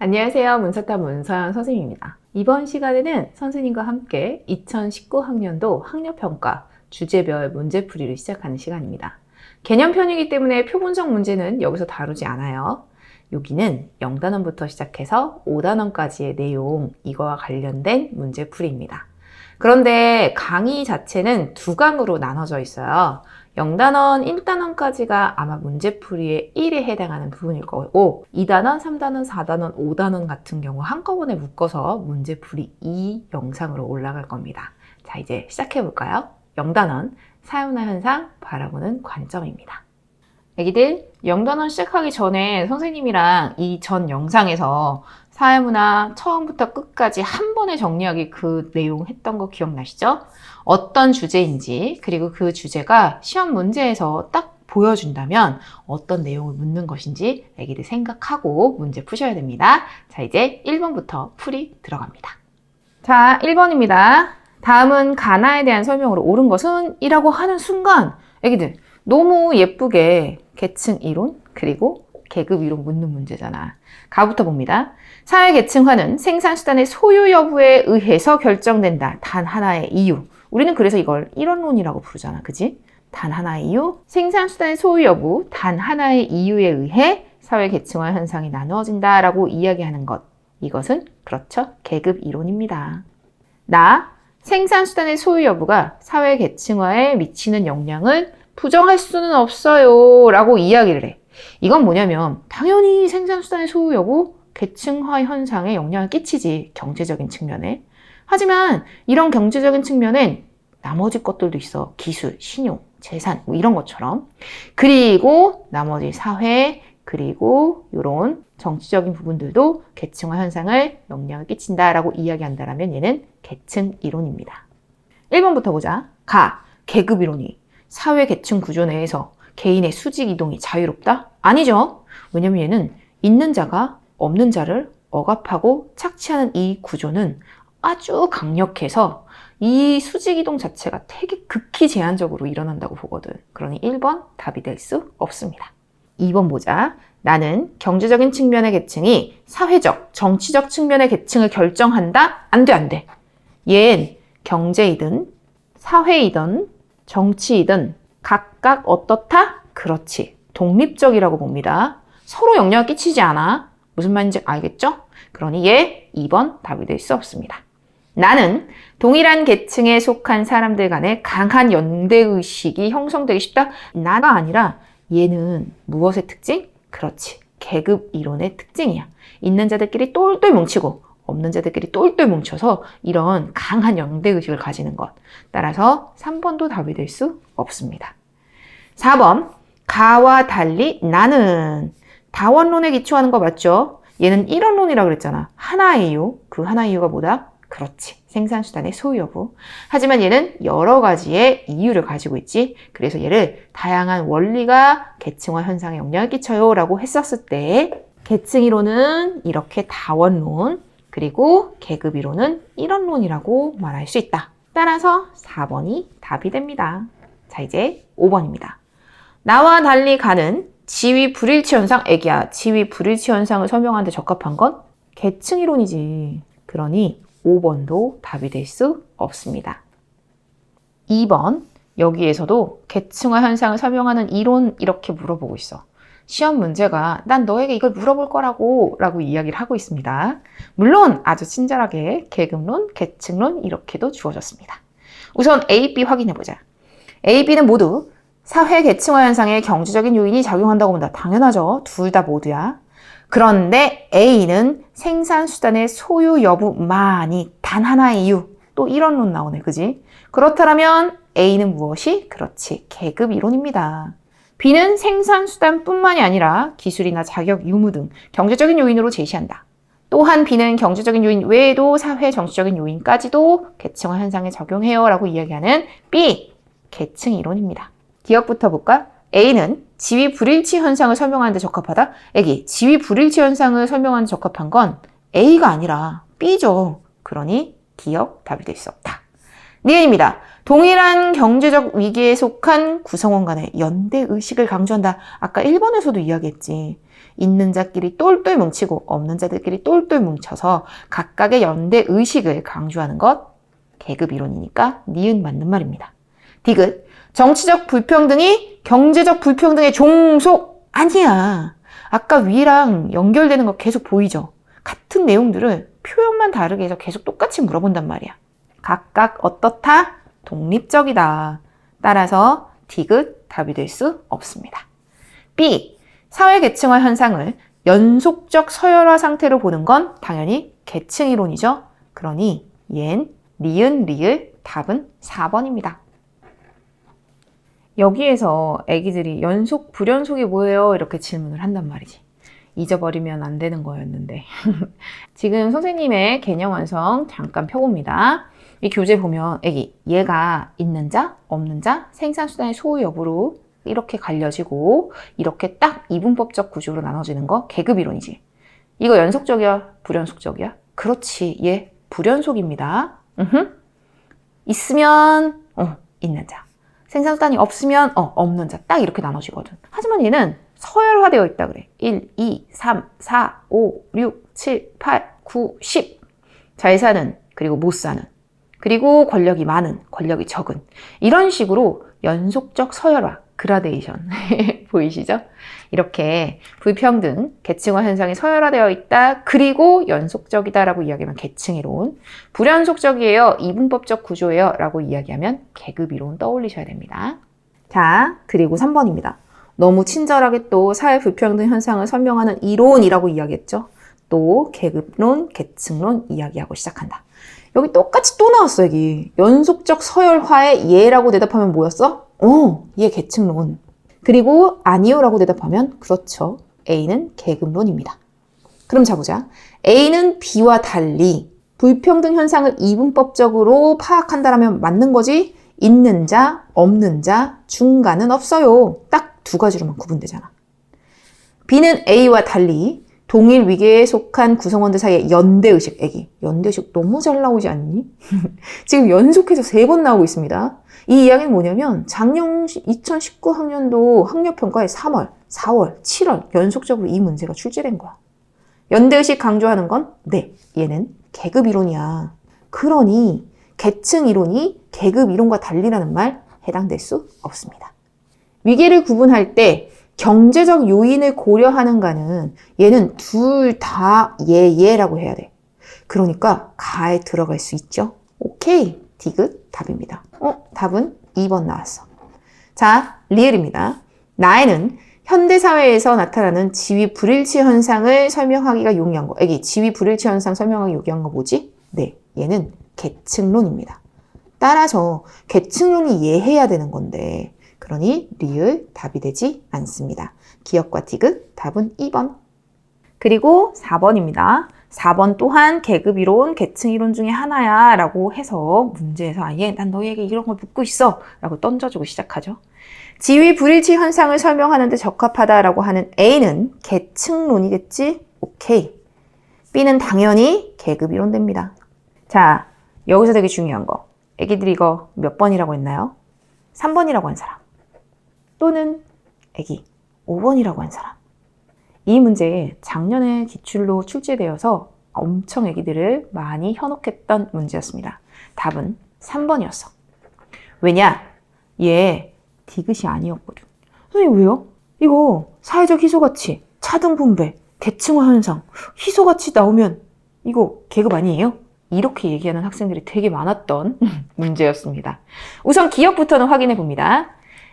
안녕하세요. 문서탑 문서연 선생님입니다. 이번 시간에는 선생님과 함께 2019학년도 학력평가 주제별 문제풀이를 시작하는 시간입니다. 개념편이기 때문에 표본적 문제는 여기서 다루지 않아요. 여기는 0단원부터 시작해서 5단원까지의 내용, 이거와 관련된 문제풀이입니다. 그런데 강의 자체는 두 강으로 나눠져 있어요. 0단원, 1단원까지가 아마 문제풀이의 1에 해당하는 부분일 거고 2단원, 3단원, 4단원, 5단원 같은 경우 한꺼번에 묶어서 문제풀이 2 영상으로 올라갈 겁니다. 자, 이제 시작해 볼까요? 0단원, 사용나 현상 바라보는 관점입니다. 애기들, 0단원 시작하기 전에 선생님이랑 이 전 영상에서 사회문화 처음부터 끝까지 한 번에 정리하기 그 내용 했던 거 기억나시죠? 어떤 주제인지, 그리고 그 주제가 시험 문제에서 딱 보여준다면 어떤 내용을 묻는 것인지 애기들 생각하고 문제 푸셔야 됩니다. 자, 이제 1번부터 풀이 들어갑니다. 자, 1번입니다. 다음은 가나에 대한 설명으로 옳은 것은? 이라고 하는 순간 애기들 너무 예쁘게 계층 이론 그리고 계급 이론 묻는 문제잖아. 가부터 봅니다. 사회 계층화는 생산수단의 소유 여부에 의해서 결정된다. 단 하나의 이유. 우리는 그래서 이걸 일원론이라고 부르잖아. 그지? 단 하나의 이유. 생산수단의 소유 여부, 단 하나의 이유에 의해 사회 계층화 현상이 나누어진다 라고 이야기하는 것. 이것은 그렇죠. 계급 이론입니다. 생산수단의 소유 여부가 사회 계층화에 미치는 영향을 부정할 수는 없어요 라고 이야기를 해. 이건 뭐냐면 당연히 생산수단의 소유 여부, 계층화 현상에 영향을 끼치지, 경제적인 측면에. 하지만 이런 경제적인 측면엔 나머지 것들도 있어. 기술, 신용, 재산 뭐 이런 것처럼. 그리고 나머지 사회, 그리고 이런 정치적인 부분들도 계층화 현상을 영향을 끼친다라고 이야기한다면 얘는 계층 이론입니다. 1번부터 보자. 계급 이론이 사회 계층 구조 내에서 개인의 수직 이동이 자유롭다? 아니죠. 왜냐면 얘는 있는 자가 없는 자를 억압하고 착취하는 이 구조는 아주 강력해서 이 수직 이동 자체가 되게 극히 제한적으로 일어난다고 보거든. 그러니 1번 답이 될 수 없습니다. 2번 보자. 나는 경제적인 측면의 계층이 사회적, 정치적 측면의 계층을 결정한다? 안 돼, 안 돼. 얘는 경제이든 사회이든 정치이든 각각 어떻다? 그렇지. 독립적이라고 봅니다. 서로 영향을 끼치지 않아. 무슨 말인지 알겠죠? 그러니 얘 2번 답이 될 수 없습니다. 나는 동일한 계층에 속한 사람들 간의 강한 연대의식이 형성되기 쉽다? 나가 아니라 얘는 무엇의 특징? 그렇지. 계급 이론의 특징이야. 있는 자들끼리 똘똘 뭉치고 없는 자들끼리 똘똘 뭉쳐서 이런 강한 연대의식을 가지는 것. 따라서 3번도 답이 될 수 없습니다. 4번, 가와 달리 나는 다원론에 기초하는 거 맞죠? 얘는 일원론이라고 그랬잖아. 하나의 이유. 그 하나의 이유가 뭐다? 그렇지. 생산수단의 소유 여부. 하지만 얘는 여러 가지의 이유를 가지고 있지. 그래서 얘를 다양한 원리가 계층화 현상에 영향을 끼쳐요 라고 했었을 때 계층 이론은 이렇게 다원론, 그리고 계급 이론은 일원론이라고 말할 수 있다. 따라서 4번이 답이 됩니다. 자, 이제 5번입니다. 나와 달리 가는 지위 불일치 현상, 애기야. 지위 불일치 현상을 설명하는 데 적합한 건 계층 이론이지. 그러니 5번도 답이 될 수 없습니다. 2번, 여기에서도 계층화 현상을 설명하는 이론 이렇게 물어보고 있어. 시험 문제가 난 너에게 이걸 물어볼 거라고 라고 이야기를 하고 있습니다. 물론 아주 친절하게 계급론, 계층론 이렇게도 주어졌습니다. 우선 A, B 확인해보자. A, B는 모두 사회 계층화 현상에 경제적인 요인이 작용한다고 본다. 당연하죠. 둘 다 모두야. 그런데 A는 생산수단의 소유 여부만이 단 하나의 이유. 또 이런 론 나오네. 그지? 그렇다면 A는 무엇이? 그렇지. 계급 이론입니다. B는 생산수단뿐만이 아니라 기술이나 자격, 유무 등 경제적인 요인으로 제시한다. 또한 B는 경제적인 요인 외에도 사회, 정치적인 요인까지도 계층화 현상에 적용해요 라고 이야기하는 B, 계층 이론입니다. 기억부터 볼까? A는 지위 불일치 현상을 설명하는 데 적합하다? 애기, 지위 불일치 현상을 설명하는 데 적합한 건 A가 아니라 B죠. 그러니 기억 답이 될 수 없다. 니은입니다. 동일한 경제적 위기에 속한 구성원 간의 연대의식을 강조한다. 아까 1번에서도 이야기했지. 있는 자끼리 똘똘 뭉치고 없는 자들끼리 똘똘 뭉쳐서 각각의 연대 의식을 강조하는 것. 계급 이론이니까 니은 맞는 말입니다. 디귿. 정치적 불평등이 경제적 불평등의 종속 아니야. 아까 위랑 연결되는 거 계속 보이죠? 같은 내용들을 표현만 다르게 해서 계속 똑같이 물어본단 말이야. 각각 어떻다? 독립적이다. 따라서 디귿 답이 될 수 없습니다. B. 사회 계층화 현상을 연속적 서열화 상태로 보는 건 당연히 계층 이론이죠. 그러니 얜 니은 리을 답은 4번입니다. 여기에서 애기들이 연속 불연속이 뭐예요? 이렇게 질문을 한단 말이지. 잊어버리면 안 되는 거였는데. 지금 선생님의 개념 완성 잠깐 펴봅니다. 이 교재 보면 애기 얘가 있는 자, 없는 자, 생산수단의 소유 여부로 이렇게 갈려지고 이렇게 딱 이분법적 구조로 나눠지는 거 계급 이론이지. 이거 연속적이야? 불연속적이야? 그렇지. 얘 불연속입니다. 있으면 있는 자. 생산수단이 없으면 없는 자. 딱 이렇게 나눠지거든. 하지만 얘는 서열화되어 있다 그래. 1, 2, 3, 4, 5, 6, 7, 8, 9, 10. 잘 사는, 그리고 못 사는. 그리고 권력이 많은, 권력이 적은. 이런 식으로 연속적 서열화, 그라데이션. 보이시죠? 이렇게 불평등, 계층화 현상이 서열화되어 있다. 그리고 연속적이다라고 이야기하면 계층이론. 불연속적이에요. 이분법적 구조예요. 라고 이야기하면 계급이론 떠올리셔야 됩니다. 자, 그리고 3번입니다. 너무 친절하게 또 사회 불평등 현상을 설명하는 이론이라고 이야기했죠. 또 계급론, 계층론 이야기하고 시작한다. 여기 똑같이 또 나왔어, 여기. 연속적 서열화의 예라고 대답하면 뭐였어? 얘 계층론. 그리고 아니요 라고 대답하면 그렇죠. A는 계급론입니다. 그럼 자보자. A는 B와 달리 불평등 현상을 이분법적으로 파악한다라면 맞는 거지? 있는 자, 없는 자, 중간은 없어요. 딱 두 가지로만 구분되잖아. B는 A와 달리 동일 위계에 속한 구성원들 사이의 연대의식, 애기. 연대의식 너무 잘 나오지 않니? 지금 연속해서 3번 나오고 있습니다. 이 이야기는 뭐냐면 작년 2019 학년도 학력평가에 3월, 4월, 7월 연속적으로 이 문제가 출제된 거야. 연대의식 강조하는 건 네, 얘는 계급이론이야. 그러니 계층이론이 계급이론과 달리라는 말 해당될 수 없습니다. 위계를 구분할 때 경제적 요인을 고려하는가는 얘는 둘 다 예라고 해야 돼. 그러니까 가에 들어갈 수 있죠. 오케이, 디귿 답입니다. 답은 2번 나왔어. 자, 리을입니다. 나에는 현대사회에서 나타나는 지위 불일치 현상을 설명하기가 용이한 거. 여기 지위 불일치 현상 설명하기 용이한 거 뭐지? 네, 얘는 계층론입니다. 따라서 계층론이 예해야 되는 건데 그러니 리을 답이 되지 않습니다. 기억과 디귿 답은 2번. 그리고 4번입니다. 4번 또한 계급이론, 계층이론 중에 하나야 라고 해서 문제에서 아예 난 너희에게 이런 걸 묻고 있어 라고 던져주고 시작하죠. 지위 불일치 현상을 설명하는 데 적합하다라고 하는 A는 계층론이겠지? 오케이. B는 당연히 계급이론 됩니다. 자, 여기서 되게 중요한 거. 애기들이 이거 몇 번이라고 했나요? 3번이라고 한 사람. 또는 애기 5번이라고 한 사람. 이 문제에 작년에 기출로 출제되어서 엄청 애기들을 많이 현혹했던 문제였습니다. 답은 3번이었어. 왜냐? 얘 디귿이 아니었거든. 선생님 왜요? 이거 사회적 희소가치, 차등 분배, 계층화 현상, 희소가치 나오면 이거 계급 아니에요? 이렇게 얘기하는 학생들이 되게 많았던 문제였습니다. 우선 기억부터는 확인해 봅니다.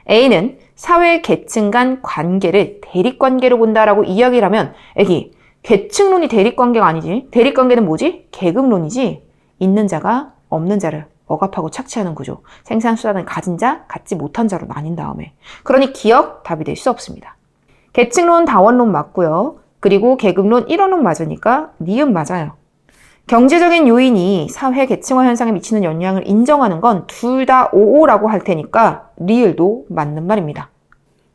A는 사회 계층 간 관계를 대립관계로 본다라고 이야기를 하면 애기, 계층론이 대립관계가 아니지. 대립관계는 뭐지? 계급론이지. 있는 자가 없는 자를 억압하고 착취하는 구조. 생산수단을 가진 자, 갖지 못한 자로 나뉜 다음에. 그러니 기억, 답이 될 수 없습니다. 계층론, 다원론 맞고요. 그리고 계급론, 일원론 맞으니까 니은 맞아요. 경제적인 요인이 사회 계층화 현상에 미치는 영향을 인정하는 건 둘 다 오오라고 할 테니까 리을도 맞는 말입니다.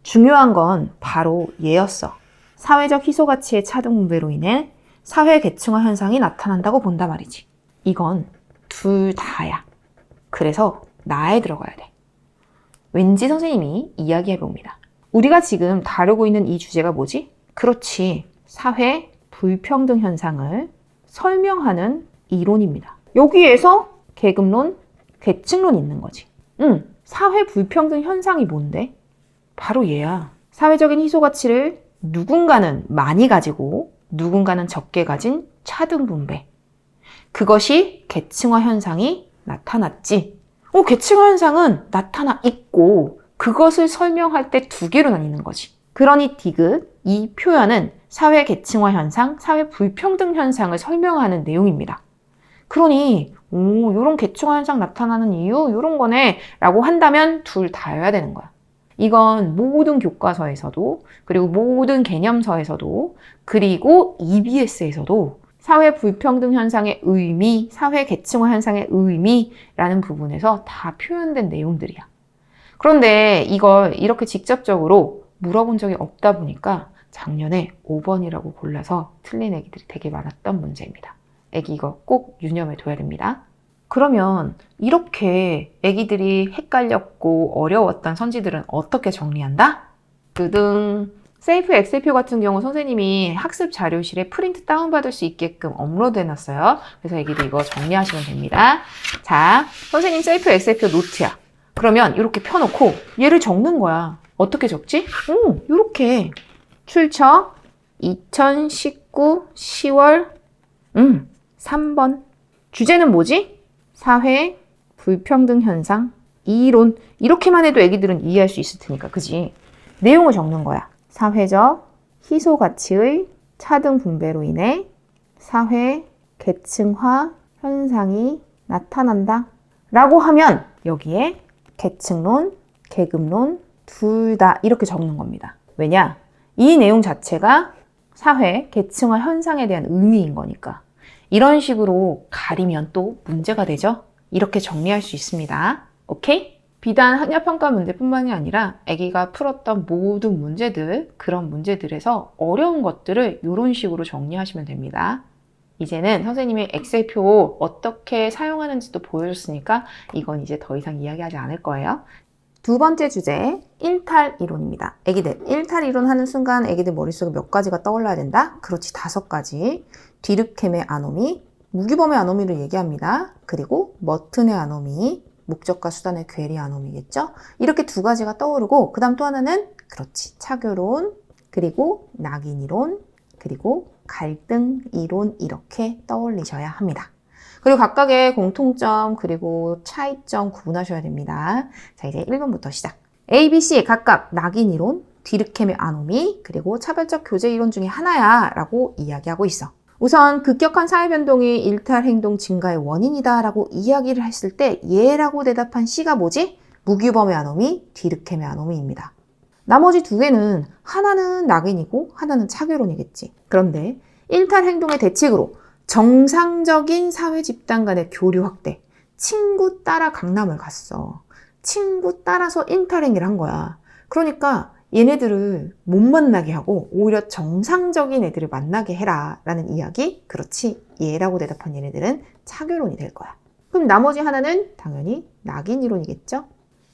중요한 건 바로 얘였어. 사회적 희소가치의 차등 분배로 인해 사회 계층화 현상이 나타난다고 본다 말이지. 이건 둘 다야. 그래서 나에 들어가야 돼. 왠지 선생님이 이야기해 봅니다. 우리가 지금 다루고 있는 이 주제가 뭐지? 그렇지. 사회 불평등 현상을 설명하는 이론입니다. 여기에서 계급론, 계층론이 있는 거지. 사회 불평등 현상이 뭔데? 바로 얘야. 사회적인 희소 가치를 누군가는 많이 가지고 누군가는 적게 가진 차등 분배. 그것이 계층화 현상이 나타났지. 계층화 현상은 나타나 있고 그것을 설명할 때 두 개로 나뉘는 거지. 그러니 디귿, 이 표현은 사회 계층화 현상, 사회 불평등 현상을 설명하는 내용입니다. 그러니 요런 계층화 현상 나타나는 이유 요런 거네 라고 한다면 둘 다여야 되는 거야. 이건 모든 교과서에서도 그리고 모든 개념서에서도 그리고 EBS에서도 사회 불평등 현상의 의미, 사회 계층화 현상의 의미라는 부분에서 다 표현된 내용들이야. 그런데 이걸 이렇게 직접적으로 물어본 적이 없다 보니까 작년에 5번이라고 골라서 틀린 애기들이 되게 많았던 문제입니다. 애기 이거 꼭 유념해 둬야 됩니다. 그러면 이렇게 애기들이 헷갈렸고 어려웠던 선지들은 어떻게 정리한다? 뜨등! 세이프 엑셀표 같은 경우 선생님이 학습 자료실에 프린트 다운받을 수 있게끔 업로드 해놨어요. 그래서 애기들 이거 정리하시면 됩니다. 자, 선생님 세이프 엑셀표 노트야. 그러면 이렇게 펴놓고 얘를 적는 거야. 어떻게 적지? 이렇게 출처 2019 10월 3번. 주제는 뭐지? 사회 불평등 현상 이론. 이렇게만 해도 애기들은 이해할 수 있을 테니까, 그지? 내용을 적는 거야. 사회적 희소 가치의 차등 분배로 인해 사회 계층화 현상이 나타난다 라고 하면 여기에 계층론, 계급론 둘 다 이렇게 적는 겁니다. 왜냐? 이 내용 자체가 사회 계층화 현상에 대한 의미인 거니까. 이런 식으로 가리면 또 문제가 되죠? 이렇게 정리할 수 있습니다. 오케이? 비단 학력평가 문제뿐만이 아니라 아기가 풀었던 모든 문제들, 그런 문제들에서 어려운 것들을 이런 식으로 정리하시면 됩니다. 이제는 선생님이 엑셀표 어떻게 사용하는지도 보여줬으니까 이건 이제 더 이상 이야기하지 않을 거예요. 두 번째 주제, 일탈 이론입니다. 애기들, 일탈 이론 하는 순간 애기들 머릿속에 몇 가지가 떠올라야 된다? 그렇지, 5가지. 디르켐의 아노미, 무규범의 아노미를 얘기합니다. 그리고 머튼의 아노미, 목적과 수단의 괴리 아노미겠죠? 이렇게 2가지가 떠오르고, 그 다음 또 하나는, 그렇지, 차교론, 그리고 낙인 이론, 그리고 갈등 이론, 이렇게 떠올리셔야 합니다. 그리고 각각의 공통점 그리고 차이점 구분하셔야 됩니다. 자, 이제 1번부터 시작. A, B, C 각각 낙인 이론, 디르켐의 아노미, 그리고 차별적 교제 이론 중에 하나야 라고 이야기하고 있어. 우선 급격한 사회변동이 일탈 행동 증가의 원인이다 라고 이야기를 했을 때 예라고 대답한 C가 뭐지? 무규범의 아노미, 디르켐의 아노미입니다. 나머지 2개는 하나는 낙인이고 하나는 차교론이겠지. 그런데 일탈 행동의 대책으로 정상적인 사회 집단 간의 교류 확대. 친구 따라 강남을 갔어. 친구 따라서 일탈행위를 한 거야. 그러니까 얘네들을 못 만나게 하고 오히려 정상적인 애들을 만나게 해라 라는 이야기. 그렇지, 얘라고 대답한 얘네들은 차교론이 될 거야. 그럼 나머지 하나는 당연히 낙인 이론이겠죠.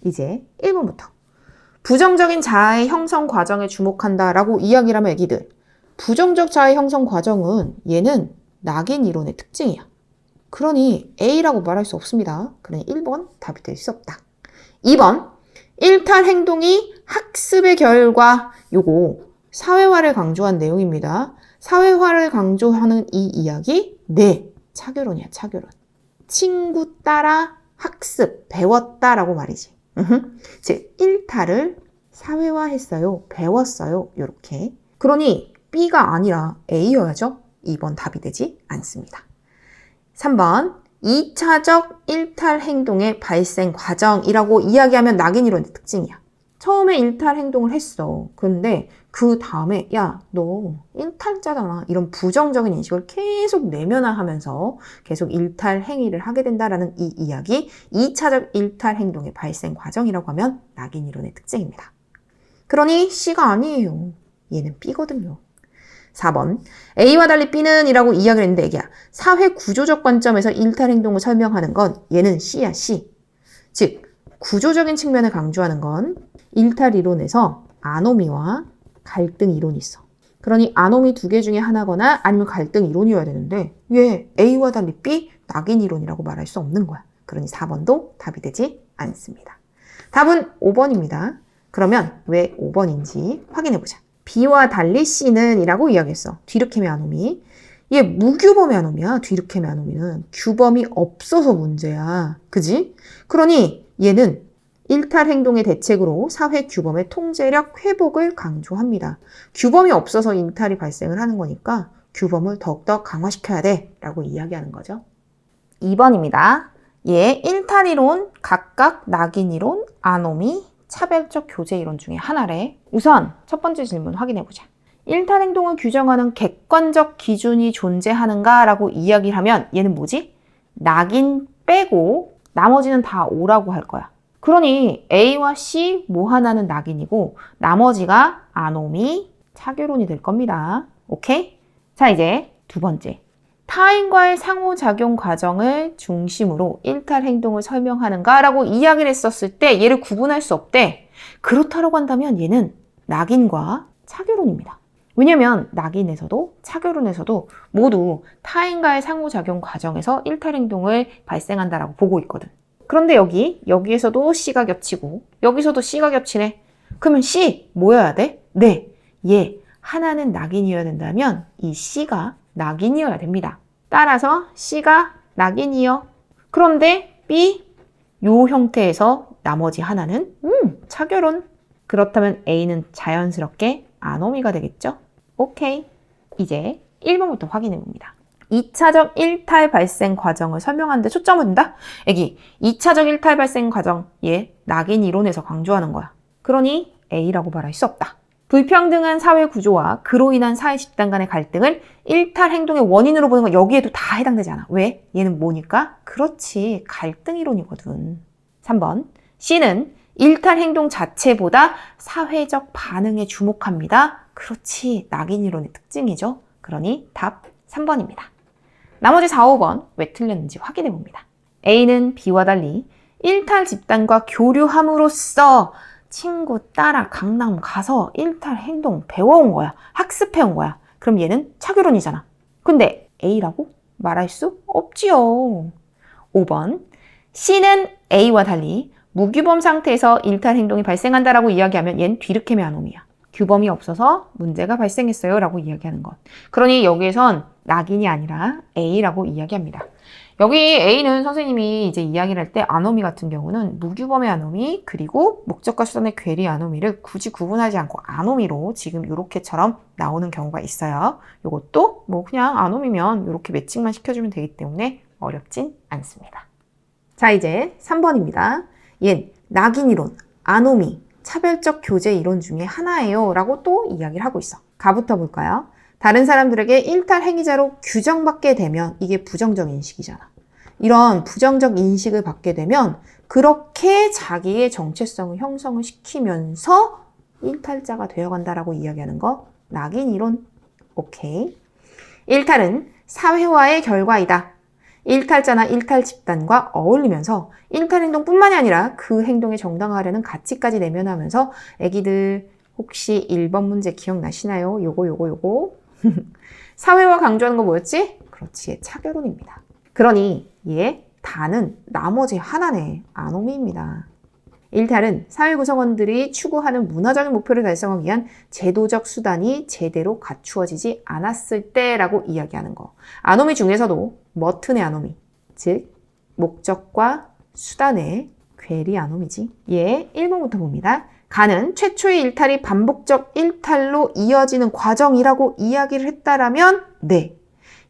이제 1번부터 부정적인 자아의 형성 과정에 주목한다 라고 이야기를 하면 애기들, 부정적 자아의 형성 과정은 얘는 낙인 이론의 특징이야. 그러니 A라고 말할 수 없습니다. 그러니 1번 답이 될 수 없다. 2번, 일탈 행동이 학습의 결과. 요거 사회화를 강조한 내용입니다. 사회화를 강조하는 이 이야기, 네, 차교론이야, 차교론. 친구 따라 학습, 배웠다라고 말이지. 즉, 일탈을 사회화했어요, 배웠어요, 요렇게. 그러니 B가 아니라 A여야죠. 2번 답이 되지 않습니다. 3번, 2차적 일탈 행동의 발생 과정이라고 이야기하면 낙인 이론의 특징이야. 처음에 일탈 행동을 했어. 그런데 그 다음에 야, 너 일탈자잖아. 이런 부정적인 인식을 계속 내면화하면서 계속 일탈 행위를 하게 된다라는 이 이야기, 2차적 일탈 행동의 발생 과정이라고 하면 낙인 이론의 특징입니다. 그러니 C가 아니에요. 얘는 B거든요. 4번, A와 달리 B는 이라고 이야기를 했는데 애기야, 사회 구조적 관점에서 일탈 행동을 설명하는 건 얘는 C야, C. 즉, 구조적인 측면을 강조하는 건 일탈 이론에서 아노미와 갈등 이론이 있어. 그러니 아노미 두 개 중에 하나거나 아니면 갈등 이론이어야 되는데 왜 A와 달리 B 낙인 이론이라고 말할 수 없는 거야. 그러니 4번도 답이 되지 않습니다. 답은 5번입니다. 그러면 왜 5번인지 확인해보자. B와 달리 C는 이라고 이야기했어. 뒤르케미 아노미. 얘 무규범의 아노미야. 뒤르케미 아노미는 규범이 없어서 문제야. 그지? 그러니 얘는 일탈 행동의 대책으로 사회 규범의 통제력 회복을 강조합니다. 규범이 없어서 일탈이 발생을 하는 거니까 규범을 더욱더 강화시켜야 돼 라고 이야기하는 거죠. 2번입니다. 얘 일탈이론, 각각 낙인이론, 아노미, 차별적 교제 이론 중에 하나래. 우선 첫 번째 질문 확인해보자. 일탈 행동을 규정하는 객관적 기준이 존재하는가 라고 이야기를 하면 얘는 뭐지? 낙인 빼고 나머지는 다 O라고 할 거야. 그러니 A와 C 뭐 하나는 낙인이고 나머지가 아노미, 차교론이 될 겁니다. 오케이? 자, 이제 두 번째. 타인과의 상호작용 과정을 중심으로 일탈 행동을 설명하는가 라고 이야기를 했었을 때 얘를 구분할 수 없대. 그렇다고 한다면 얘는 낙인과 차교론입니다. 왜냐면 낙인에서도 차교론에서도 모두 타인과의 상호작용 과정에서 일탈 행동을 발생한다라고 보고 있거든. 그런데 여기에서도 C가 겹치고 여기서도 C가 겹치네. 그러면 C 뭐여야 돼? 네, 얘 하나는 낙인이어야 된다면 이 C가 낙인이어야 됩니다. 따라서 C가 낙인이요. 그런데 B 요 형태에서 나머지 하나는 차교론. 그렇다면 A는 자연스럽게 아노미가 되겠죠? 오케이. 이제 1번부터 확인해 봅니다. 2차적 일탈 발생 과정을 설명하는데 초점을 둔다? 애기, 2차적 일탈 발생 과정, 얘 낙인 이론에서 강조하는 거야. 그러니 A라고 말할 수 없다. 불평등한 사회 구조와 그로 인한 사회 집단 간의 갈등을 일탈 행동의 원인으로 보는 건 여기에도 다 해당되지 않아. 왜? 얘는 뭐니까? 그렇지, 갈등 이론이거든. 3번, C는 일탈 행동 자체보다 사회적 반응에 주목합니다. 그렇지, 낙인 이론의 특징이죠. 그러니 답 3번입니다. 나머지 4, 5번 왜 틀렸는지 확인해 봅니다. A는 B와 달리 일탈 집단과 교류함으로써 친구 따라 강남 가서 일탈 행동 배워온 거야. 학습해온 거야. 그럼 얘는 차교론이잖아. 근데 A라고 말할 수 없지요. 5번, C는 A와 달리 무규범 상태에서 일탈 행동이 발생한다라고 이야기하면 얘는 뒤르케미 아노미야. 규범이 없어서 문제가 발생했어요 라고 이야기하는 것. 그러니 여기에선 낙인이 아니라 A라고 이야기합니다. 여기 A는 선생님이 이제 이야기를 할 때 아노미 같은 경우는 무규범의 아노미 그리고 목적과 수단의 괴리 아노미를 굳이 구분하지 않고 아노미로 지금 이렇게처럼 나오는 경우가 있어요. 이것도 뭐 그냥 아노미면 이렇게 매칭만 시켜주면 되기 때문에 어렵진 않습니다. 자, 이제 3번입니다. 얜 낙인 이론, 아노미, 차별적 교제 이론 중에 하나예요 라고 또 이야기를 하고 있어. 가부터 볼까요? 다른 사람들에게 일탈 행위자로 규정받게 되면 이게 부정적 인식이잖아. 이런 부정적 인식을 받게 되면 그렇게 자기의 정체성을 형성을 시키면서 일탈자가 되어간다라고 이야기하는 거 낙인 이론. 오케이. 일탈은 사회화의 결과이다. 일탈자나 일탈 집단과 어울리면서 일탈 행동뿐만이 아니라 그 행동의 정당화하려는 가치까지 내면하면서 애기들 혹시 1번 문제 기억나시나요? 요거 사회화 강조하는 거 뭐였지? 그렇지, 차교론입니다. 그러니 얘 다는 나머지 하나네, 아노미입니다. 일탈은 사회 구성원들이 추구하는 문화적인 목표를 달성하기 위한 제도적 수단이 제대로 갖추어지지 않았을 때라고 이야기하는 거. 아노미 중에서도 머튼의 아노미, 즉 목적과 수단의 괴리 아노미지. 얘 1번부터 봅니다. 가는 최초의 일탈이 반복적 일탈로 이어지는 과정이라고 이야기를 했다라면 네,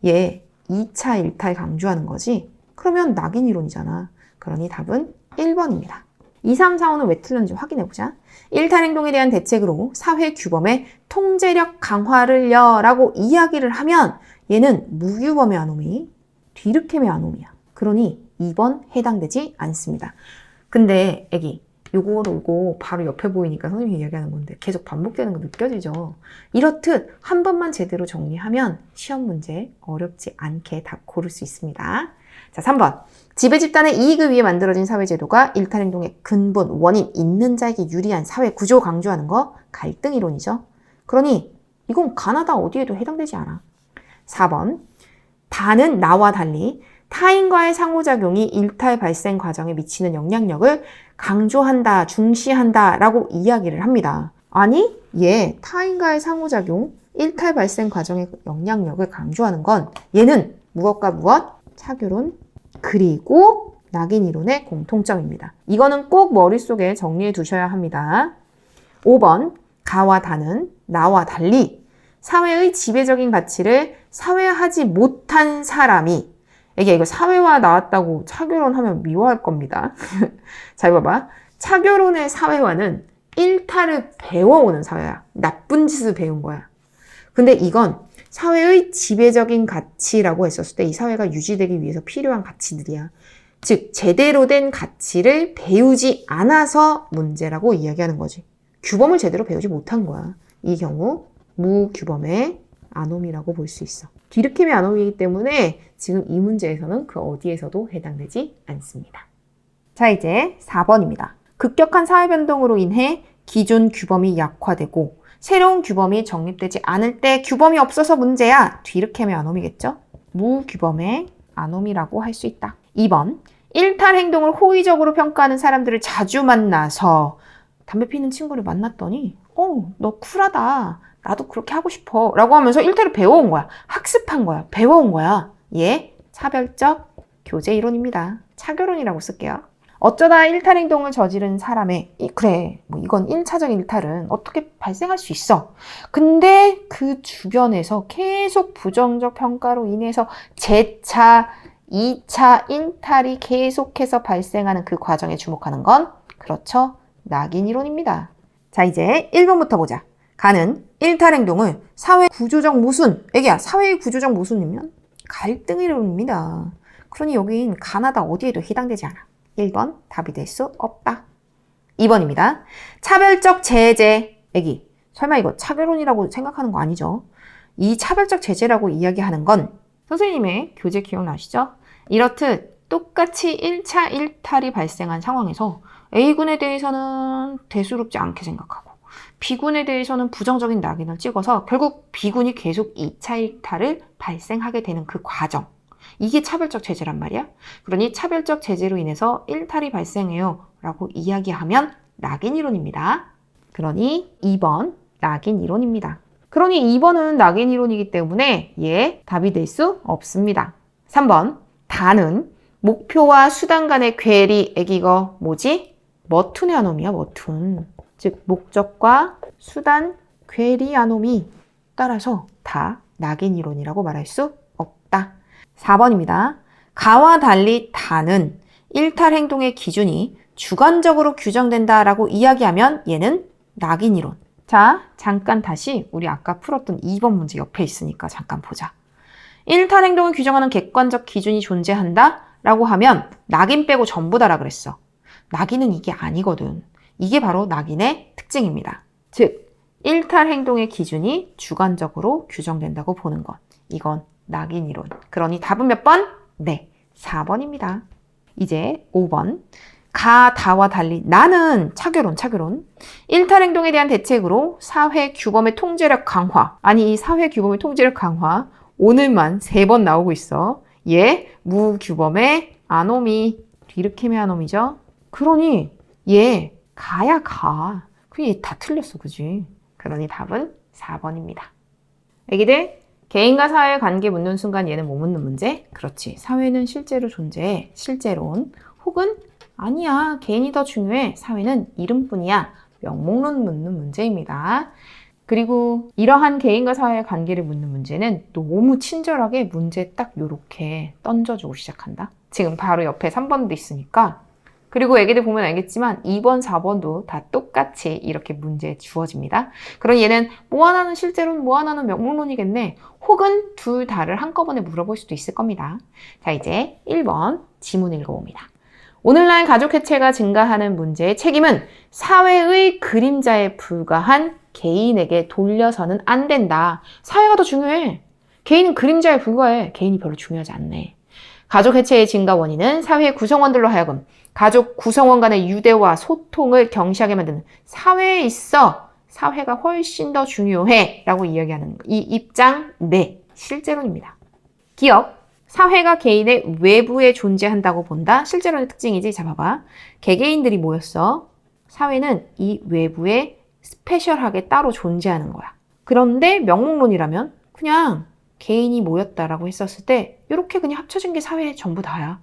얘 2차 일탈 강조하는 거지. 그러면 낙인 이론이잖아. 그러니 답은 1번입니다. 2, 3, 4, 5는 왜 틀렸는지 확인해보자. 일탈 행동에 대한 대책으로 사회 규범의 통제력 강화를요 라고 이야기를 하면 얘는 무규범의 아노미, 뒤르켐의 아노미야. 그러니 2번 해당되지 않습니다. 근데 애기, 요거 바로 옆에 보이니까 선생님이 이야기하는 건데 계속 반복되는 거 느껴지죠? 이렇듯 한 번만 제대로 정리하면 시험 문제 어렵지 않게 답 고를 수 있습니다. 자, 3번. 지배 집단의 이익을 위해 만들어진 사회제도가 일탈 행동의 근본, 원인, 있는 자에게 유리한 사회 구조 강조하는 거 갈등 이론이죠. 그러니 이건 가나다 어디에도 해당되지 않아. 4번. 다는 나와 달리 타인과의 상호작용이 일탈 발생 과정에 미치는 영향력을 강조한다, 중시한다 라고 이야기를 합니다. 아니, 얘 타인과의 상호작용, 일탈 발생 과정의 영향력을 강조하는 건 얘는 무엇과 무엇? 차교론, 그리고 낙인이론의 공통점입니다. 이거는 꼭 머릿속에 정리해 두셔야 합니다. 5번, 가와 다는 나와 달리 사회의 지배적인 가치를 사회화하지 못한 사람이, 이거 사회화 나왔다고 차교론하면 미워할 겁니다. 자, 봐봐. 차교론의 사회화는 일탈을 배워오는 사회야. 나쁜 짓을 배운 거야. 근데 이건 사회의 지배적인 가치라고 했었을 때 이 사회가 유지되기 위해서 필요한 가치들이야. 즉, 제대로 된 가치를 배우지 않아서 문제라고 이야기하는 거지. 규범을 제대로 배우지 못한 거야. 이 경우 무규범의 아노미라고 볼 수 있어. 디르켐의 아노미이기 때문에 지금 이 문제에서는 그 어디에서도 해당되지 않습니다. 자, 이제 4번입니다. 급격한 사회변동으로 인해 기존 규범이 약화되고 새로운 규범이 정립되지 않을 때 규범이 없어서 문제야. 디르켐의 아노미겠죠? 무규범의 아노미라고 할 수 있다. 2번. 일탈 행동을 호의적으로 평가하는 사람들을 자주 만나서 담배 피는 친구를 만났더니 너 쿨하다. 나도 그렇게 하고 싶어. 라고 하면서 일탈을 배워온 거야. 학습한 거야. 배워온 거야. 얘 차별적 교제 이론입니다. 차교론이라고 쓸게요. 어쩌다 일탈 행동을 저지른 사람의 이건 1차적 일탈은 어떻게 발생할 수 있어. 근데 그 주변에서 계속 부정적 평가로 인해서 재차, 2차 일탈이 계속해서 발생하는 그 과정에 주목하는 건 그렇죠. 낙인 이론입니다. 자, 이제 1번부터 보자. 가는 일탈 행동을 사회 구조적 모순. 애기야, 사회의 구조적 모순이면 갈등 이론입니다. 그러니 여긴 가나다 어디에도 해당되지 않아. 1번 답이 될 수 없다. 2번입니다. 차별적 제재. 애기, 설마 이거 차별론이라고 생각하는 거 아니죠? 이 차별적 제재라고 이야기하는 건 선생님의 교재 기억나시죠? 이렇듯 똑같이 1차 일탈이 발생한 상황에서 A군에 대해서는 대수롭지 않게 생각하고 B군에 대해서는 부정적인 낙인을 찍어서 결국 B군이 계속 2차 일탈을 발생하게 되는 그 과정. 이게 차별적 제재란 말이야. 그러니 차별적 제재로 인해서 일탈이 발생해요 라고 이야기하면 낙인 이론입니다. 그러니 2번 낙인 이론입니다. 그러니 2번은 낙인 이론이기 때문에 얘 답이 될 수 없습니다. 3번 다는 목표와 수단 간의 괴리. 이거 뭐지? 머툰의 아노미야. 머툰. 즉 목적과 수단 괴리 아노미. 따라서 다 낙인 이론이라고 말할 수 없다. 4번입니다. 가와 달리 다는 일탈 행동의 기준이 주관적으로 규정된다라고 이야기하면 얘는 낙인 이론. 자, 잠깐 다시 우리 아까 풀었던 2번 문제 옆에 있으니까 잠깐 보자. 일탈 행동을 규정하는 객관적 기준이 존재한다 라고 하면 낙인 빼고 전부다라 그랬어. 낙인은 이게 아니거든. 이게 바로 낙인의 특징입니다. 즉, 일탈 행동의 기준이 주관적으로 규정된다고 보는 것. 이건 낙인 이론. 그러니 답은 몇 번? 네, 4번입니다. 이제 5번. 가, 다와 달리 나는 차교론. 일탈 행동에 대한 대책으로 사회 규범의 통제력 강화. 아니, 이 사회 규범의 통제력 강화 오늘만 3번 나오고 있어. 얘 무규범의 아노미. 디르켐의 아노미죠. 그러니 얘 가야 가. 그게 얘 다 틀렸어. 그지? 그러니 답은 4번입니다. 애기들, 개인과 사회의 관계 묻는 순간 얘는 뭐 묻는 문제? 그렇지. 사회는 실제로 존재해. 실제론. 혹은 아니야. 개인이 더 중요해. 사회는 이름뿐이야. 명목론 묻는 문제입니다. 그리고 이러한 개인과 사회의 관계를 묻는 문제는 너무 친절하게 문제 딱 요렇게 던져주고 시작한다. 지금 바로 옆에 3번도 있으니까. 그리고 애기들 보면 알겠지만 2번, 4번도 다 똑같이 이렇게 문제 주어집니다. 그럼 얘는 뭐 하나는 실제론, 뭐 하나는 명목론이겠네. 혹은 둘 다를 한꺼번에 물어볼 수도 있을 겁니다. 자, 이제 1번 지문 읽어봅니다. 오늘날 가족 해체가 증가하는 문제의 책임은 사회의 그림자에 불과한 개인에게 돌려서는 안 된다. 사회가 더 중요해. 개인은 그림자에 불과해. 개인이 별로 중요하지 않네. 가족 해체의 증가 원인은 사회 구성원들로 하여금 가족 구성원 간의 유대와 소통을 경시하게 만드는 사회에 있어. 사회가 훨씬 더 중요해 라고 이야기하는 이 입장 네, 실제론입니다. 기억, 사회가 개인의 외부에 존재한다고 본다. 실제론의 특징이지. 자, 봐봐. 개개인들이 모였어. 사회는 이 외부에 스페셜하게 따로 존재하는 거야. 그런데 명목론이라면 그냥 개인이 모였다라고 했었을 때 이렇게 그냥 합쳐진 게 사회의 전부 다야.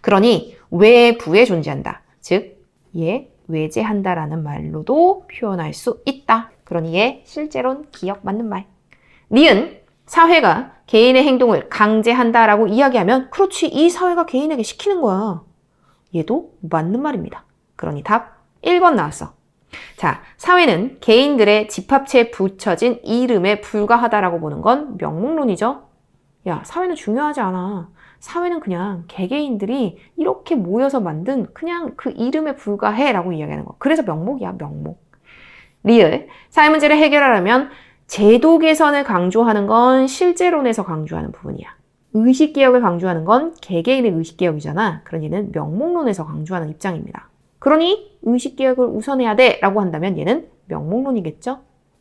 그러니 외부에 존재한다. 즉, 얘 외제한다라는 말로도 표현할 수 있다. 그러니 얘 실제론 기억 맞는 말. 니은, 사회가 개인의 행동을 강제한다라고 이야기하면 그렇지, 이 사회가 개인에게 시키는 거야. 얘도 맞는 말입니다. 그러니 답 1번 나왔어. 자, 사회는 개인들의 집합체에 붙여진 이름에 불과하다라고 보는 건 명목론이죠. 야, 사회는 중요하지 않아. 사회는 그냥 개개인들이 이렇게 모여서 만든 그냥 그 이름에 불과해 라고 이야기하는 거. 그래서 명목이야, 명목. 리을, 사회 문제를 해결하려면 제도 개선을 강조하는 건 실제론에서 강조하는 부분이야. 의식개혁을 강조하는 건 개개인의 의식개혁이잖아. 그러니 얘는 명목론에서 강조하는 입장입니다. 그러니 의식개혁을 우선해야 돼 라고 한다면 얘는 명목론이겠죠?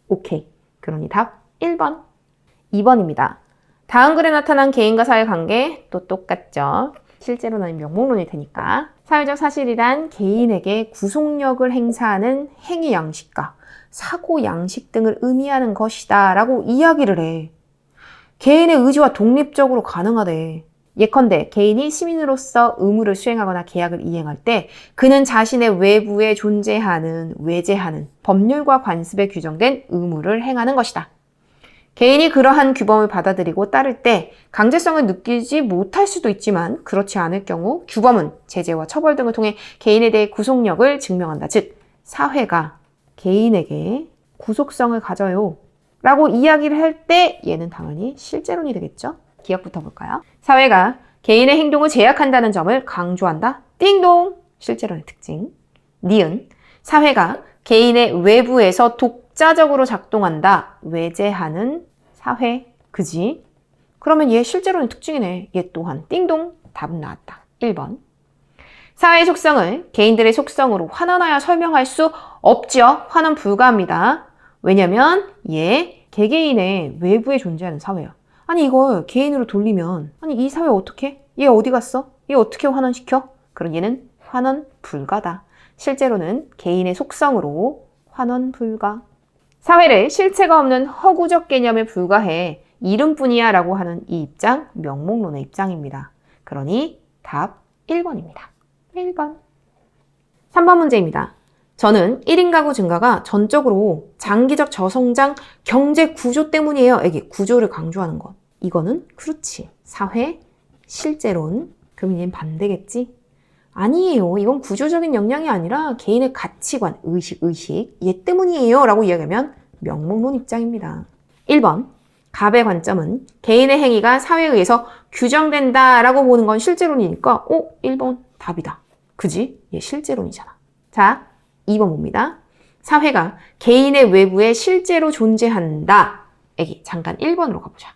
오케이. 그러니 답 1번. 2번입니다. 다음 글에 나타난 개인과 사회 관계 또 똑같죠. 실제로는 명목론이 되니까. 사회적 사실이란 개인에게 구속력을 행사하는 행위 양식과 사고 양식 등을 의미하는 것이다 라고 이야기를 해. 개인의 의지와 독립적으로 가능하대. 예컨대 개인이 시민으로서 의무를 수행하거나 계약을 이행할 때 그는 자신의 외부에 존재하는, 외제하는 법률과 관습에 규정된 의무를 행하는 것이다. 개인이 그러한 규범을 받아들이고 따를 때 강제성을 느끼지 못할 수도 있지만 그렇지 않을 경우 규범은 제재와 처벌 등을 통해 개인에 대해 구속력을 증명한다. 즉, 사회가 개인에게 구속성을 가져요 라고 이야기를 할 때 얘는 당연히 실제론이 되겠죠. 기억부터 볼까요? 사회가 개인의 행동을 제약한다는 점을 강조한다. 띵동! 실제론의 특징. 니은, 사회가 개인의 외부에서 독자적으로 작동한다. 외제하는 사회. 그지? 그러면 얘 실제론의 특징이네. 얘 또한 띵동! 답은 나왔다. 1번. 사회의 속성을 개인들의 속성으로 환원하여 설명할 수 없지요. 환원 불가합니다. 왜냐면 얘 개개인의 외부에 존재하는 사회야. 아니 이걸 개인으로 돌리면 아니 이 사회 어떻게? 얘 어디 갔어? 얘 어떻게 환원시켜? 그럼 얘는 환원 불가다. 실제로는 개인의 속성으로 환원 불가. 사회를 실체가 없는 허구적 개념에 불과해 이름뿐이야 라고 하는 이 입장, 명목론의 입장입니다. 그러니 답 1번입니다. 1번. 3번 문제입니다. 저는 1인 가구 증가가 전적으로 장기적 저성장 경제 구조 때문이에요. 여기 구조를 강조하는 것. 이거는 그렇지. 사회, 실제론. 그럼 얘는 반대겠지? 아니에요. 이건 구조적인 역량이 아니라 개인의 가치관, 의식 얘 때문이에요 라고 이야기하면 명목론 입장입니다. 1번. 갑의 관점은 개인의 행위가 사회에 의해서 규정된다 라고 보는 건 실제론이니까 1번 답이다. 그지? 얘 실제론이잖아. 자, 2번 봅니다. 사회가 개인의 외부에 실제로 존재한다. 여기 잠깐 1번으로 가보자.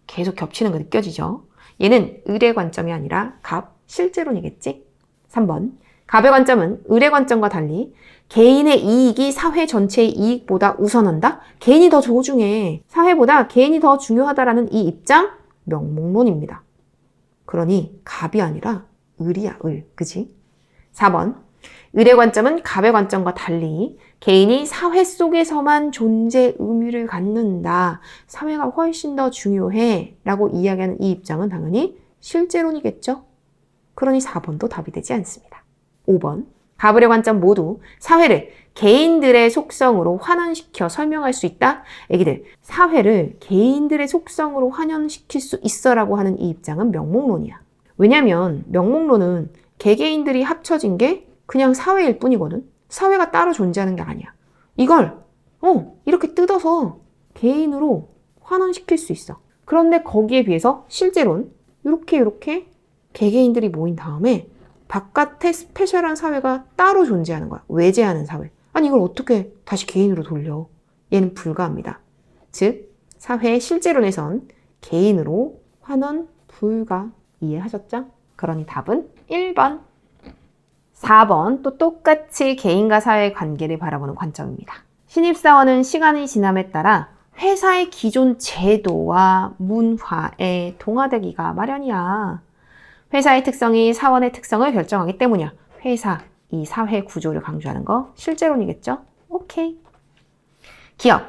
계속 겹치는 거 느껴지죠? 얘는 의례 관점이 아니라 갑, 실제론이겠지? 3번. 갑의 관점은 의례 관점과 달리 개인의 이익이 사회 전체의 이익보다 우선한다? 개인이 더 소중해. 사회보다 개인이 더 중요하다라는 이 입장, 명목론입니다. 그러니 갑이 아니라 을이야, 을. 그지? 4번. 의례 관점은 갑의 관점과 달리 개인이 사회 속에서만 존재 의미를 갖는다. 사회가 훨씬 더 중요해. 라고 이야기하는 이 입장은 당연히 실제론이겠죠? 그러니 4번도 답이 되지 않습니다. 5번. 갑을의 관점 모두 사회를 개인들의 속성으로 환원시켜 설명할 수 있다. 애기들, 사회를 개인들의 속성으로 환원시킬 수 있어라고 하는 이 입장은 명목론이야. 왜냐면 명목론은 개개인들이 합쳐진 게 그냥 사회일 뿐이거든. 사회가 따로 존재하는 게 아니야. 이걸 이렇게 뜯어서 개인으로 환원시킬 수 있어. 그런데 거기에 비해서 실제론 이렇게 개개인들이 모인 다음에 바깥에 스페셜한 사회가 따로 존재하는 거야. 외제하는 사회. 아니 이걸 어떻게 다시 개인으로 돌려? 얘는 불가합니다. 즉 사회의 실제론에선 개인으로 환원 불가. 이해하셨죠? 그러니 답은 1번. 4번 또 똑같이 개인과 사회의 관계를 바라보는 관점입니다. 신입사원은 시간이 지남에 따라 회사의 기존 제도와 문화에 동화되기가 마련이야. 회사의 특성이 사원의 특성을 결정하기 때문이야. 회사, 이 사회 구조를 강조하는 거 실제론이겠죠? 오케이. 기업.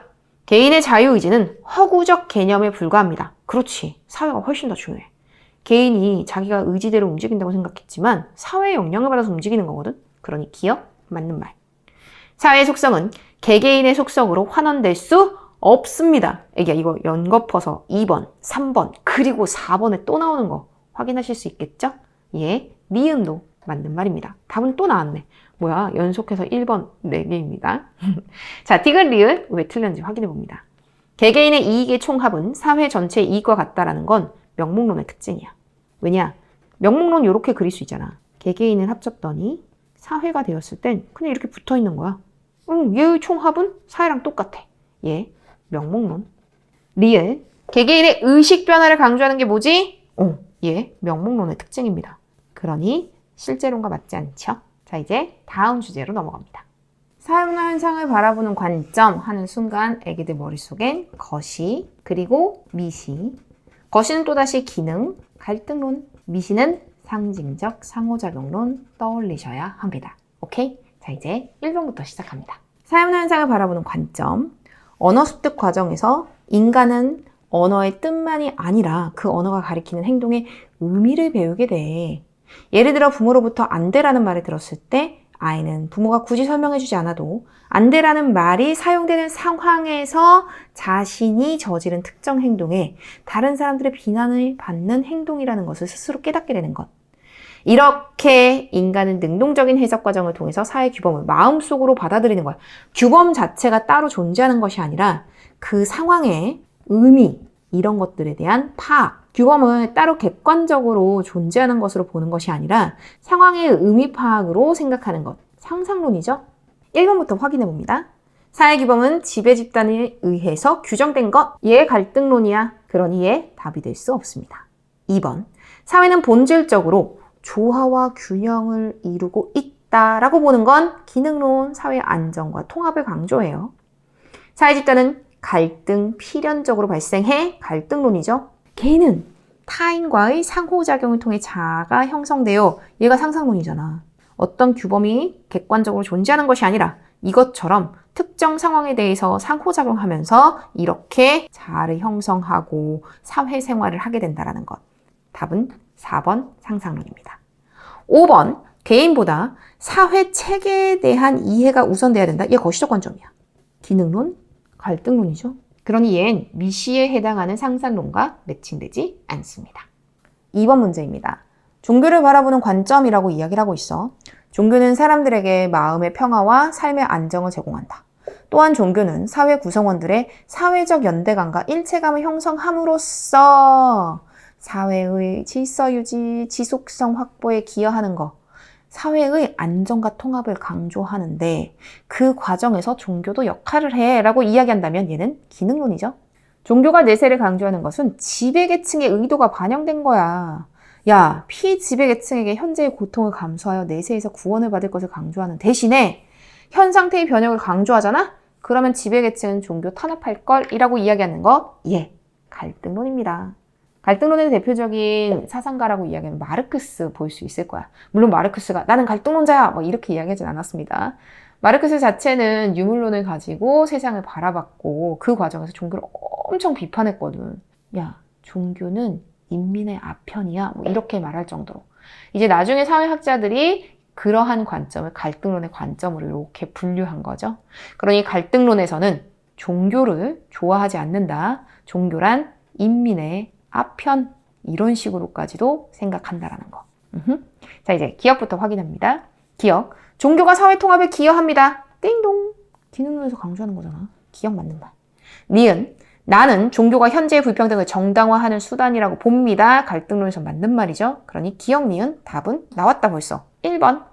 개인의 자유의지는 허구적 개념에 불과합니다. 그렇지. 사회가 훨씬 더 중요해. 개인이 자기가 의지대로 움직인다고 생각했지만 사회의 영향을 받아서 움직이는 거거든. 그러니 기업, 맞는 말. 사회의 속성은 개개인의 속성으로 환원될 수 없습니다. 이거 연거퍼서 2번, 3번, 그리고 4번에 또 나오는 거 확인하실 수 있겠죠? 예, 니은도 맞는 말입니다. 답은 또 나왔네. 뭐야, 연속해서 1번 4개입니다. 자, 디귿, 리을 왜 틀렸는지 확인해 봅니다. 개개인의 이익의 총합은 사회 전체의 이익과 같다라는 건 명목론의 특징이야. 왜냐? 명목론 이렇게 그릴 수 있잖아. 개개인을 합쳤더니 사회가 되었을 땐 그냥 이렇게 붙어 있는 거야. 얘의 총합은 사회랑 똑같아. 얘 명목론. 리을. 개개인의 의식 변화를 강조하는 게 뭐지? 얘 명목론의 특징입니다. 그러니 실제론과 맞지 않죠? 자, 이제 다음 주제로 넘어갑니다. 사회문화 현상을 바라보는 관점 하는 순간 애기들 머릿속엔 거시, 그리고 미시. 거시는 또다시 기능, 갈등론, 미시는 상징적 상호작용론 떠올리셔야 합니다. 오케이? 자, 이제 1번부터 시작합니다. 사회문화 현상을 바라보는 관점. 언어 습득 과정에서 인간은 언어의 뜻만이 아니라 그 언어가 가리키는 행동의 의미를 배우게 돼. 예를 들어 부모로부터 안 돼라는 말을 들었을 때 아이는 부모가 굳이 설명해주지 않아도 안 돼라는 말이 사용되는 상황에서 자신이 저지른 특정 행동에 다른 사람들의 비난을 받는 행동이라는 것을 스스로 깨닫게 되는 것. 이렇게 인간은 능동적인 해석 과정을 통해서 사회 규범을 마음속으로 받아들이는 거야. 규범 자체가 따로 존재하는 것이 아니라 그 상황의 의미, 이런 것들에 대한 파악, 규범을 따로 객관적으로 존재하는 것으로 보는 것이 아니라 상황의 의미 파악으로 생각하는 것. 상상론이죠. 1번부터 확인해 봅니다. 사회 규범은 지배 집단에 의해서 규정된 것. 얘 갈등론이야. 그러니 얘 답이 될 수 없습니다. 2번. 사회는 본질적으로 조화와 균형을 이루고 있다라고 보는 건 기능론, 사회 안정과 통합을 강조해요. 사회 집단은 갈등, 필연적으로 발생해 갈등론이죠. 개인은 타인과의 상호작용을 통해 자아가 형성되어 얘가 상상론이잖아. 어떤 규범이 객관적으로 존재하는 것이 아니라 이것처럼 특정 상황에 대해서 상호작용하면서 이렇게 자아를 형성하고 사회생활을 하게 된다는 것. 답은 4번 상상론입니다. 5번 개인보다 사회 체계에 대한 이해가 우선돼야 된다. 얘 거시적 관점이야. 기능론, 갈등론이죠. 그러니 얘는 미시에 해당하는 상상론과 매칭되지 않습니다. 2번 문제입니다. 종교를 바라보는 관점이라고 이야기를 하고 있어. 종교는 사람들에게 마음의 평화와 삶의 안정을 제공한다. 또한 종교는 사회 구성원들의 사회적 연대감과 일체감을 형성함으로써 사회의 질서 유지, 지속성 확보에 기여하는 것, 사회의 안정과 통합을 강조하는데 그 과정에서 종교도 역할을 해라고 이야기한다면 얘는 기능론이죠. 종교가 내세를 강조하는 것은 지배계층의 의도가 반영된 거야. 야, 피지배계층에게 현재의 고통을 감수하여 내세에서 구원을 받을 것을 강조하는 대신에 현 상태의 변혁을 강조하잖아? 그러면 지배계층은 종교 탄압할 걸이라고 이야기하는 거, 예, 갈등론입니다. 갈등론의 대표적인 사상가라고 이야기하면 마르크스 볼 수 있을 거야. 물론 마르크스가 나는 갈등론자야 뭐 이렇게 이야기하진 않았습니다. 마르크스 자체는 유물론을 가지고 세상을 바라봤고 그 과정에서 종교를 엄청 비판했거든. 야, 종교는 인민의 아편이야 뭐 이렇게 말할 정도로. 이제 나중에 사회학자들이 그러한 관점을 갈등론의 관점으로 이렇게 분류한 거죠. 그러니 갈등론에서는 종교를 좋아하지 않는다. 종교란 인민의 아편, 이런 식으로까지도 생각한다라는 거. 자, 이제 기억부터 확인합니다. 기억. 종교가 사회 통합에 기여합니다. 띵동. 기능론에서 강조하는 거잖아. 기억 맞는 말. 니은. 나는 종교가 현재의 불평등을 정당화하는 수단이라고 봅니다. 갈등론에서 맞는 말이죠. 그러니 기억, 니은, 답은 나왔다 벌써. 1번.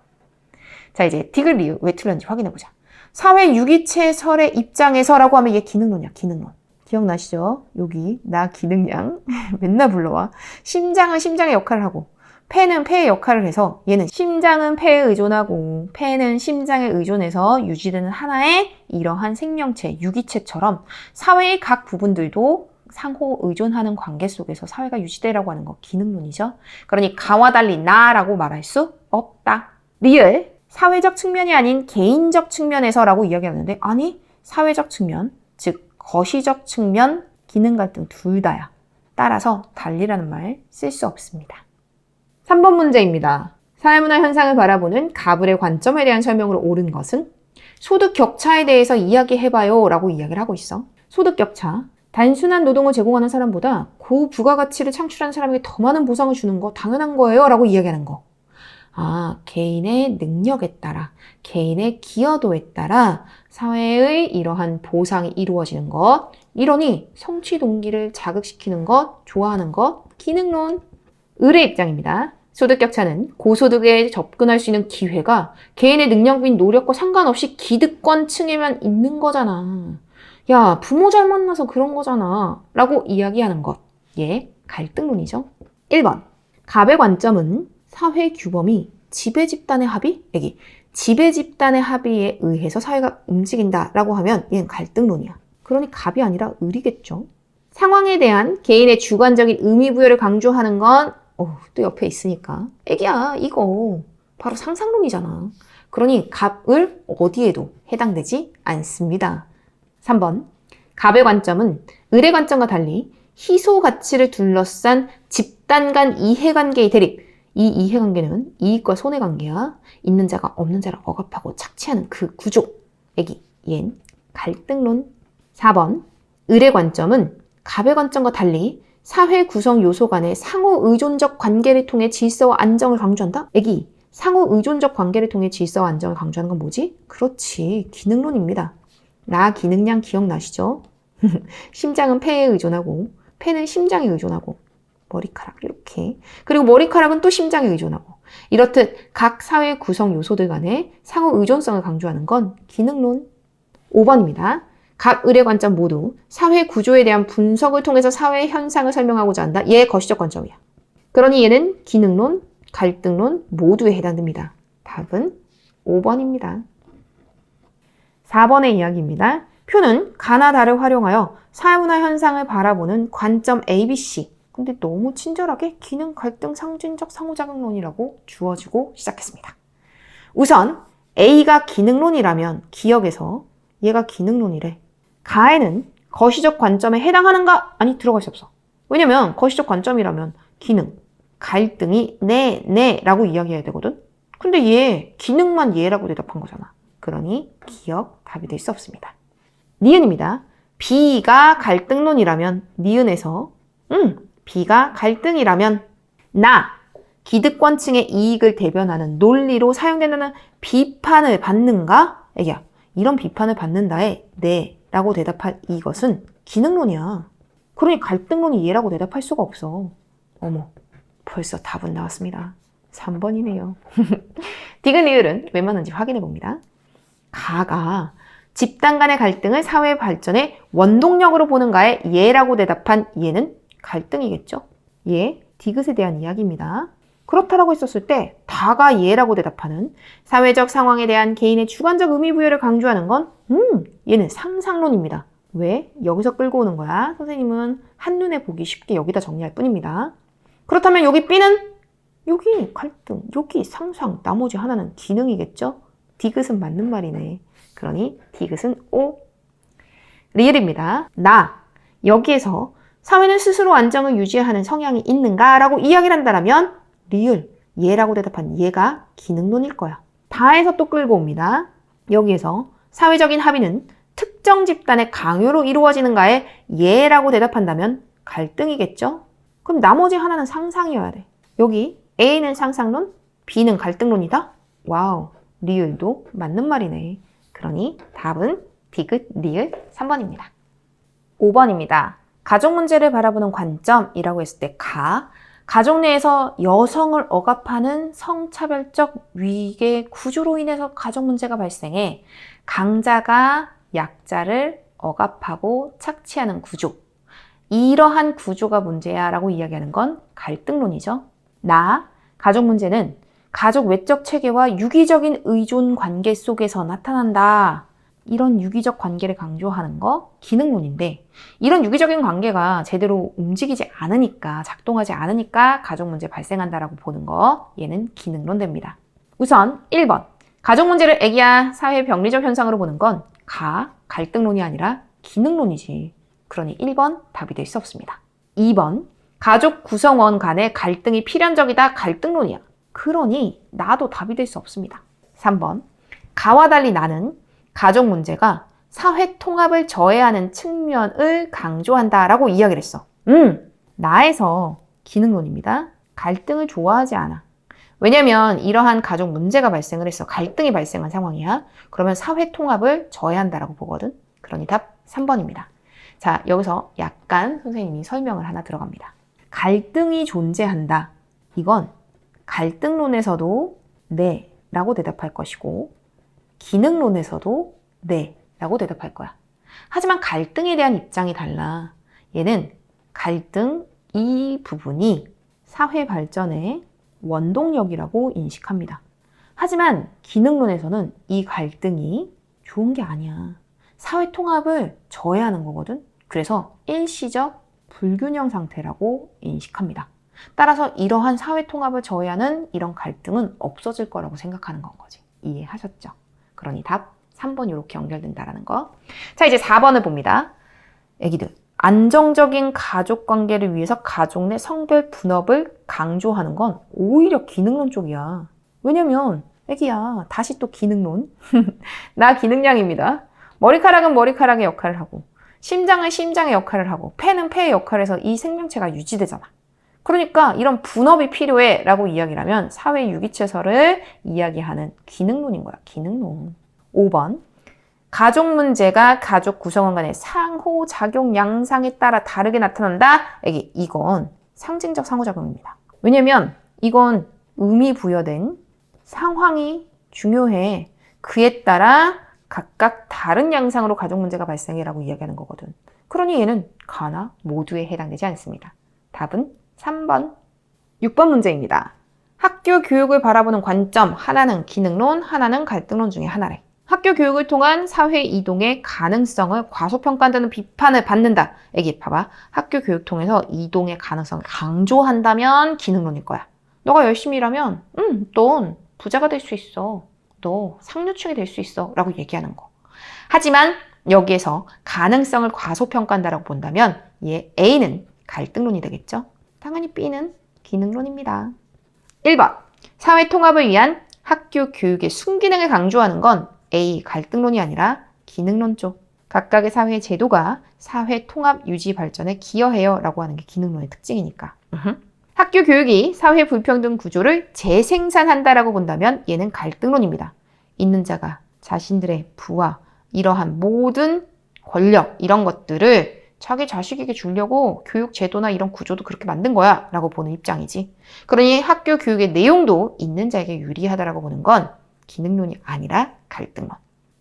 자, 이제 디귿, 리을 왜 틀렸는지 확인해보자. 사회 유기체설의 입장에서라고 하면 얘 기능론이야. 기능론. 기억나시죠? 여기 나 기능양 맨날 불러와. 심장은 심장의 역할을 하고 폐는 폐의 역할을 해서 얘는 심장은 폐에 의존하고 폐는 심장에 의존해서 유지되는 하나의 이러한 생명체, 유기체처럼 사회의 각 부분들도 상호 의존하는 관계 속에서 사회가 유지되라고 하는 거 기능론이죠. 그러니 가와 달리 나라고 말할 수 없다. 리을, 사회적 측면이 아닌 개인적 측면에서라고 이야기하는데 아니, 사회적 측면, 즉 거시적 측면, 기능 갈등 둘 다야. 따라서 달리라는 말 쓸 수 없습니다. 3번 문제입니다. 사회문화 현상을 바라보는 가불의 관점에 대한 설명으로 옳은 것은 소득 격차에 대해서 이야기해봐요 라고 이야기를 하고 있어. 소득 격차, 단순한 노동을 제공하는 사람보다 고부가가치를 창출하는 사람에게 더 많은 보상을 주는 거 당연한 거예요 라고 이야기하는 거. 개인의 능력에 따라, 개인의 기여도에 따라 사회의 이러한 보상이 이루어지는 것, 이러니 성취 동기를 자극시키는 것, 좋아하는 것, 기능론. 을의 입장입니다. 소득 격차는 고소득에 접근할 수 있는 기회가 개인의 능력 및 노력과 상관없이 기득권층에만 있는 거잖아. 야, 부모 잘 만나서 그런 거잖아 라고 이야기하는 것. 예, 갈등론이죠. 1번, 갑의 관점은 사회 규범이 지배 집단의 합의? 여기 지배 집단의 합의에 의해서 사회가 움직인다라고 하면 얘는 갈등론이야. 그러니 갑이 아니라 을이겠죠. 상황에 대한 개인의 주관적인 의미 부여를 강조하는 건 또 옆에 있으니까 애기야 이거 바로 상상론이잖아. 그러니 갑을 어디에도 해당되지 않습니다. 3번, 갑의 관점은 을의 관점과 달리 희소 가치를 둘러싼 집단 간 이해관계의 대립. 이 이해관계는 이익과 손해관계야. 있는 자가 없는 자를 억압하고 착취하는 그 구조. 애기, 얜 갈등론. 4번, 을의 관점은 갑의 관점과 달리 사회 구성 요소 간의 상호 의존적 관계를 통해 질서와 안정을 강조한다? 애기, 상호 의존적 관계를 통해 질서와 안정을 강조하는 건 뭐지? 그렇지, 기능론입니다. 나 기능량 기억나시죠? 심장은 폐에 의존하고 폐는 심장에 의존하고 머리카락 이렇게, 그리고 머리카락은 또 심장에 의존하고, 이렇듯 각 사회 구성 요소들 간의 상호 의존성을 강조하는 건 기능론. 5번입니다. 각 을의 관점 모두 사회 구조에 대한 분석을 통해서 사회 현상을 설명하고자 한다. 얘 거시적 관점이야. 그러니 얘는 기능론, 갈등론 모두에 해당됩니다. 답은 5번입니다. 4번의 이야기입니다. 표는 가나 다를 활용하여 사회문화 현상을 바라보는 관점 ABC. 근데 너무 친절하게 기능, 갈등, 상징적 상호작용론이라고 주어지고 시작했습니다. 우선 A가 기능론이라면 기억에서 얘가 기능론이래. 가에는 거시적 관점에 해당하는가? 아니, 들어갈 수 없어. 왜냐면 거시적 관점이라면 기능, 갈등이 네 라고 이야기해야 되거든. 근데 얘 기능만 얘라고 대답한 거잖아. 그러니 기억 답이 될 수 없습니다. 니은입니다. B가 갈등론이라면 니은에서 B가 갈등이라면 나 기득권층의 이익을 대변하는 논리로 사용된다는 비판을 받는가? 애기야, 이런 비판을 받는다에 네 라고 대답할 이것은 기능론이야. 그러니 갈등론이 얘라고 대답할 수가 없어. 어머, 벌써 답은 나왔습니다. 3번이네요. 디귿리을은 왜 맞는지 확인해 봅니다. 가가 집단 간의 갈등을 사회 발전의 원동력으로 보는가에 얘라고 대답한 얘는 갈등이겠죠? 얘, 디귿에 대한 이야기입니다. 그렇다라고 했었을 때 다가 얘라고 대답하는 사회적 상황에 대한 개인의 주관적 의미 부여를 강조하는 건 얘는 상상론입니다. 왜? 여기서 끌고 오는 거야. 선생님은 한눈에 보기 쉽게 여기다 정리할 뿐입니다. 그렇다면 여기 B는 여기 갈등, 여기 상상, 나머지 하나는 기능이겠죠? 디귿은 맞는 말이네. 그러니 디귿은 O. 리을입니다. 나, 여기에서 사회는 스스로 안정을 유지하는 성향이 있는가? 라고 이야기를 한다면 리을, 얘라고 대답한 얘가 기능론일 거야. 다에서 또 끌고 옵니다. 여기에서 사회적인 합의는 특정 집단의 강요로 이루어지는가에 얘라고 대답한다면 갈등이겠죠? 그럼 나머지 하나는 상상이어야 돼. 여기 A는 상상론, B는 갈등론이다? 와우, 리을도 맞는 말이네. 그러니 답은 디귿, 리을 3번입니다. 5번입니다. 가족 문제를 바라보는 관점이라고 했을 때 가족 내에서 여성을 억압하는 성차별적 위계 구조로 인해서 가족 문제가 발생해 강자가 약자를 억압하고 착취하는 구조. 이러한 구조가 문제야 라고 이야기하는 건 갈등론이죠. 나, 가족 문제는 가족 외적 체계와 유기적인 의존 관계 속에서 나타난다. 이런 유기적 관계를 강조하는 거 기능론인데, 이런 유기적인 관계가 제대로 움직이지 않으니까, 작동하지 않으니까 가족 문제 발생한다라고 보는 거, 얘는 기능론 됩니다. 우선 1번, 가족 문제를 애기야 사회 병리적 현상으로 보는 건 갈등론이 아니라 기능론이지. 그러니 1번 답이 될 수 없습니다. 2번, 가족 구성원 간의 갈등이 필연적이다, 갈등론이야. 그러니 나도 답이 될 수 없습니다. 3번, 가와 달리 나는 가족 문제가 사회 통합을 저해하는 측면을 강조한다라고 이야기를 했어. 나에서 기능론입니다. 갈등을 좋아하지 않아. 왜냐면 이러한 가족 문제가 발생을 했어. 갈등이 발생한 상황이야. 그러면 사회 통합을 저해한다라고 보거든. 그러니 답 3번입니다. 자, 여기서 약간 선생님이 설명을 하나 들어갑니다. 갈등이 존재한다. 이건 갈등론에서도 네 라고 대답할 것이고, 기능론에서도 네 라고 대답할 거야. 하지만 갈등에 대한 입장이 달라. 얘는 갈등 이 부분이 사회 발전의 원동력이라고 인식합니다. 하지만 기능론에서는 이 갈등이 좋은 게 아니야. 사회 통합을 저해하는 거거든. 그래서 일시적 불균형 상태라고 인식합니다. 따라서 이러한 사회 통합을 저해하는 이런 갈등은 없어질 거라고 생각하는 건 거지. 이해하셨죠? 그러니 답 3번 이렇게 연결된다라는 거. 자, 이제 4번을 봅니다. 애기들, 안정적인 가족 관계를 위해서 가족 내 성별 분업을 강조하는 건 오히려 기능론 쪽이야. 왜냐면 애기야, 다시 또 기능론. 나 기능량입니다. 머리카락은 머리카락의 역할을 하고, 심장은 심장의 역할을 하고, 폐는 폐의 역할을 해서 이 생명체가 유지되잖아. 그러니까 이런 분업이 필요해 라고 이야기를 하면 사회 유기체설을 이야기하는 기능론인 거야. 기능론. 5번, 가족 문제가 가족 구성원 간의 상호작용 양상에 따라 다르게 나타난다. 이건 상징적 상호작용입니다. 왜냐면 이건 의미 부여된 상황이 중요해. 그에 따라 각각 다른 양상으로 가족 문제가 발생해라고 이야기하는 거거든. 그러니 얘는 가나 모두에 해당되지 않습니다. 답은 3번. 6번 문제입니다. 학교 교육을 바라보는 관점, 하나는 기능론, 하나는 갈등론 중에 하나래. 학교 교육을 통한 사회 이동의 가능성을 과소평가한다는 비판을 받는다. 애기 봐봐. 학교 교육 통해서 이동의 가능성을 강조한다면 기능론일 거야. 너가 열심히 일하면 넌 부자가 될 수 있어. 너 상류층이 될 수 있어. 라고 얘기하는 거. 하지만 여기에서 가능성을 과소평가한다라고 본다면 얘 A는 갈등론이 되겠죠. 당연히 B는 기능론입니다. 1번, 사회 통합을 위한 학교 교육의 순기능을 강조하는 건 A, 갈등론이 아니라 기능론 쪽. 각각의 사회 제도가 사회 통합 유지 발전에 기여해요 라고 하는 게 기능론의 특징이니까. 학교 교육이 사회 불평등 구조를 재생산한다라고 본다면 얘는 갈등론입니다. 있는 자가 자신들의 부와 이러한 모든 권력, 이런 것들을 자기 자식에게 주려고 교육 제도나 이런 구조도 그렇게 만든 거야 라고 보는 입장이지. 그러니 학교 교육의 내용도 있는 자에게 유리하다라고 보는 건 기능론이 아니라 갈등론.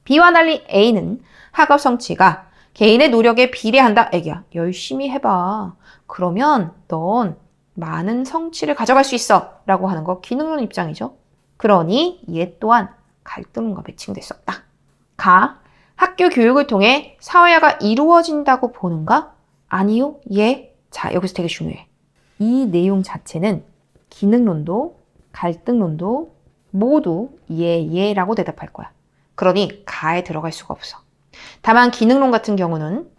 B와 달리 A는 학업 성취가 개인의 노력에 비례한다. 애기야, 열심히 해봐. 그러면 넌 많은 성취를 가져갈 수 있어 라고 하는 거 기능론 입장이죠. 그러니 얘 또한 갈등론과 매칭될 수 없다. 학교 교육을 통해 사회화가 이루어진다고 보는가? 아니요, 예. 자, 여기서 되게 중요해. 이 내용 자체는 기능론도 갈등론도 모두 예라고 대답할 거야. 그러니 가에 들어갈 수가 없어. 다만 기능론 같은 경우는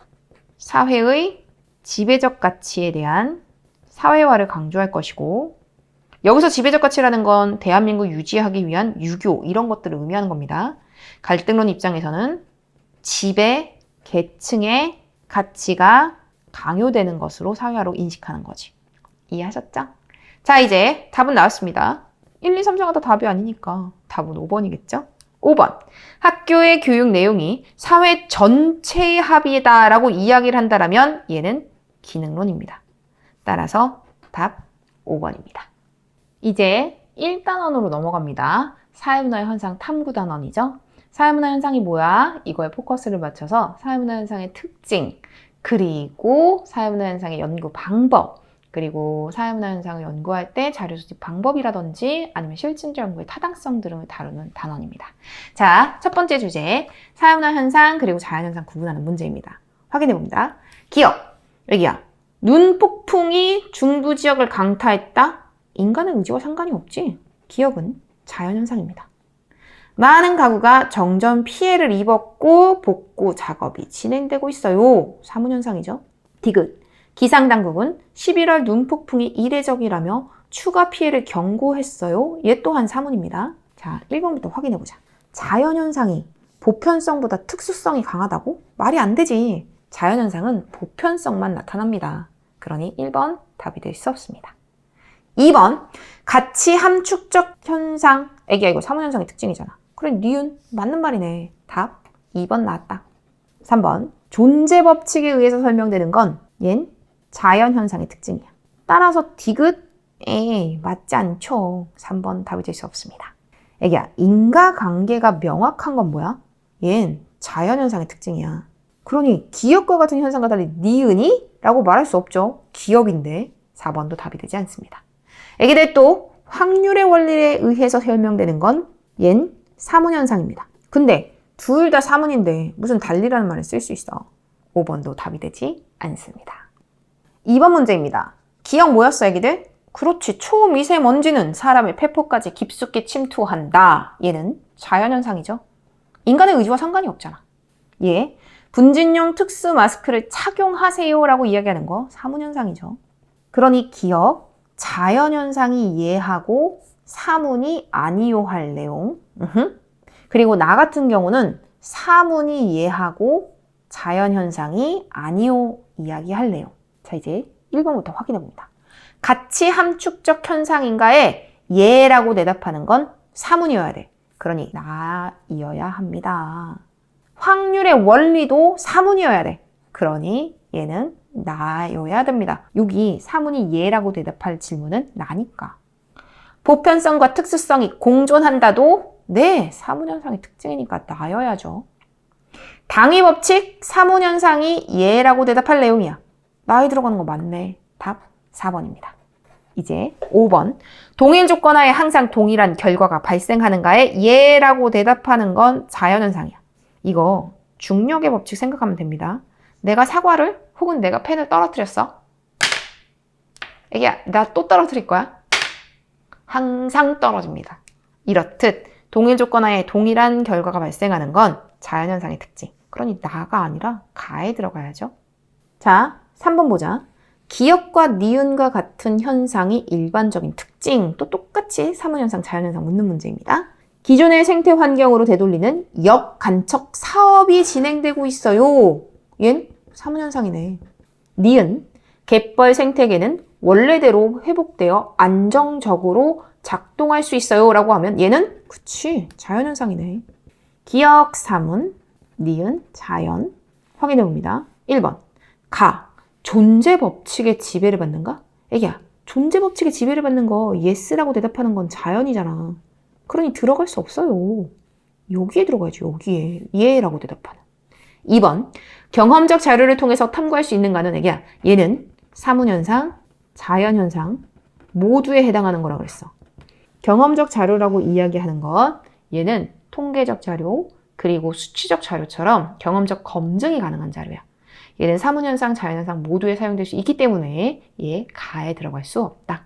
사회의 지배적 가치에 대한 사회화를 강조할 것이고, 여기서 지배적 가치라는 건 대한민국 유지하기 위한 유교 이런 것들을 의미하는 겁니다. 갈등론 입장에서는 지배, 계층의 가치가 강요되는 것으로 사회화로 인식하는 거지. 이해하셨죠? 자, 이제 답은 나왔습니다. 1, 2, 3, 4가 다 답이 아니니까 답은 5번이겠죠? 5번. 학교의 교육 내용이 사회 전체의 합의다라고 이야기를 한다면 얘는 기능론입니다. 따라서 답 5번입니다. 이제 1단원으로 넘어갑니다. 사회문화 현상 탐구 단원이죠. 사회문화 현상이 뭐야? 이거에 포커스를 맞춰서 사회문화 현상의 특징, 그리고 사회문화 현상의 연구 방법, 그리고 사회문화 현상을 연구할 때 자료 수집 방법이라든지 아니면 실증적 연구의 타당성 등을 다루는 단원입니다. 자, 첫 번째 주제, 사회문화 현상 그리고 자연현상 구분하는 문제입니다. 확인해 봅니다. 기억, 여기야. 눈폭풍이 중부 지역을 강타했다? 인간의 의지와 상관이 없지. 기억은 자연현상입니다. 많은 가구가 정전 피해를 입었고 복구 작업이 진행되고 있어요. 사문현상이죠. 디귿. 기상당국은 11월 눈폭풍이 이례적이라며 추가 피해를 경고했어요. 얘 또한 사문입니다. 자, 1번부터 확인해보자. 자연현상이 보편성보다 특수성이 강하다고? 말이 안 되지. 자연현상은 보편성만 나타납니다. 그러니 1번 답이 될 수 없습니다. 2번, 가치 함축적 현상. 애기야, 이거 사문현상의 특징이잖아. 그래, 니은 맞는 말이네. 답 2번 나왔다. 3번, 존재 법칙에 의해서 설명되는 건 얜 자연현상의 특징이야. 따라서 디귿? 에이, 맞지 않죠. 3번 답이 될 수 없습니다. 애기야, 인과관계가 명확한 건 뭐야? 얜 자연현상의 특징이야. 그러니 기억과 같은 현상과 달리 니은이? 라고 말할 수 없죠. 기억인데 4번도 답이 되지 않습니다. 애기들 또 확률의 원리에 의해서 설명되는 건 얜 사문현상입니다. 근데 둘 다 사문인데 무슨 달리라는 말을 쓸 수 있어. 5번도 답이 되지 않습니다. 2번 문제입니다. 기억 뭐였어, 애기들? 그렇지. 초미세먼지는 사람의 폐포까지 깊숙이 침투한다. 얘는 자연현상이죠. 인간의 의지와 상관이 없잖아. 얘 분진용 특수 마스크를 착용하세요 라고 이야기하는 거 사문현상이죠. 그러니 기억, 자연현상이 이해하고 사문이 아니요 할 내용. 그리고 나 같은 경우는 사문이 이해하고 자연현상이 아니요 이야기할 내용. 자, 이제 1번부터 확인해 봅니다. 가치 함축적 현상인가에 예라고 대답하는 건 사문이어야 돼. 그러니 나이어야 합니다. 확률의 원리도 사문이어야 돼. 그러니 얘는 나여야 됩니다. 여기 사문이 예라고 대답할 질문은 나니까. 보편성과 특수성이 공존한다도 네, 사문현상의 특징이니까 나여야죠. 당위법칙 사문현상이 예라고 대답할 내용이야. 나이 들어가는 거 맞네. 답 4번입니다. 이제 5번. 동일 조건하에 항상 동일한 결과가 발생하는가에 예라고 대답하는 건 자연현상이야. 이거 중력의 법칙 생각하면 됩니다. 내가 사과를 혹은 내가 펜을 떨어뜨렸어. 애기야, 나 또 떨어뜨릴 거야? 항상 떨어집니다. 이렇듯 동일 조건하에 동일한 결과가 발생하는 건 자연현상의 특징. 그러니 나가 아니라 가에 들어가야죠. 자, 3번 보자. 기억과 니은과 같은 현상이 일반적인 특징. 또 똑같이 사문현상, 자연현상 묻는 문제입니다. 기존의 생태 환경으로 되돌리는 역간척 사업이 진행되고 있어요. 얜 사문현상이네. 니은, 갯벌 생태계는 원래대로 회복되어 안정적으로 작동할 수 있어요 라고 하면 얘는 그치 자연현상이네. 기억 사문, 니은 자연. 확인해 봅니다. 1번 가, 존재 법칙의 지배를 받는가? 애기야, 존재 법칙의 지배를 받는 거 yes라고 대답하는 건 자연이잖아. 그러니 들어갈 수 없어요. 여기에 들어가야지. 여기에 예라고 대답하는. 2번 경험적 자료를 통해서 탐구할 수 있는가는 애기야, 얘는 사문현상, 자연현상 모두에 해당하는 거라고 그랬어. 경험적 자료라고 이야기하는 것, 얘는 통계적 자료 그리고 수치적 자료처럼 경험적 검증이 가능한 자료야. 얘는 사문현상, 자연현상 모두에 사용될 수 있기 때문에 얘 가에 들어갈 수 없다.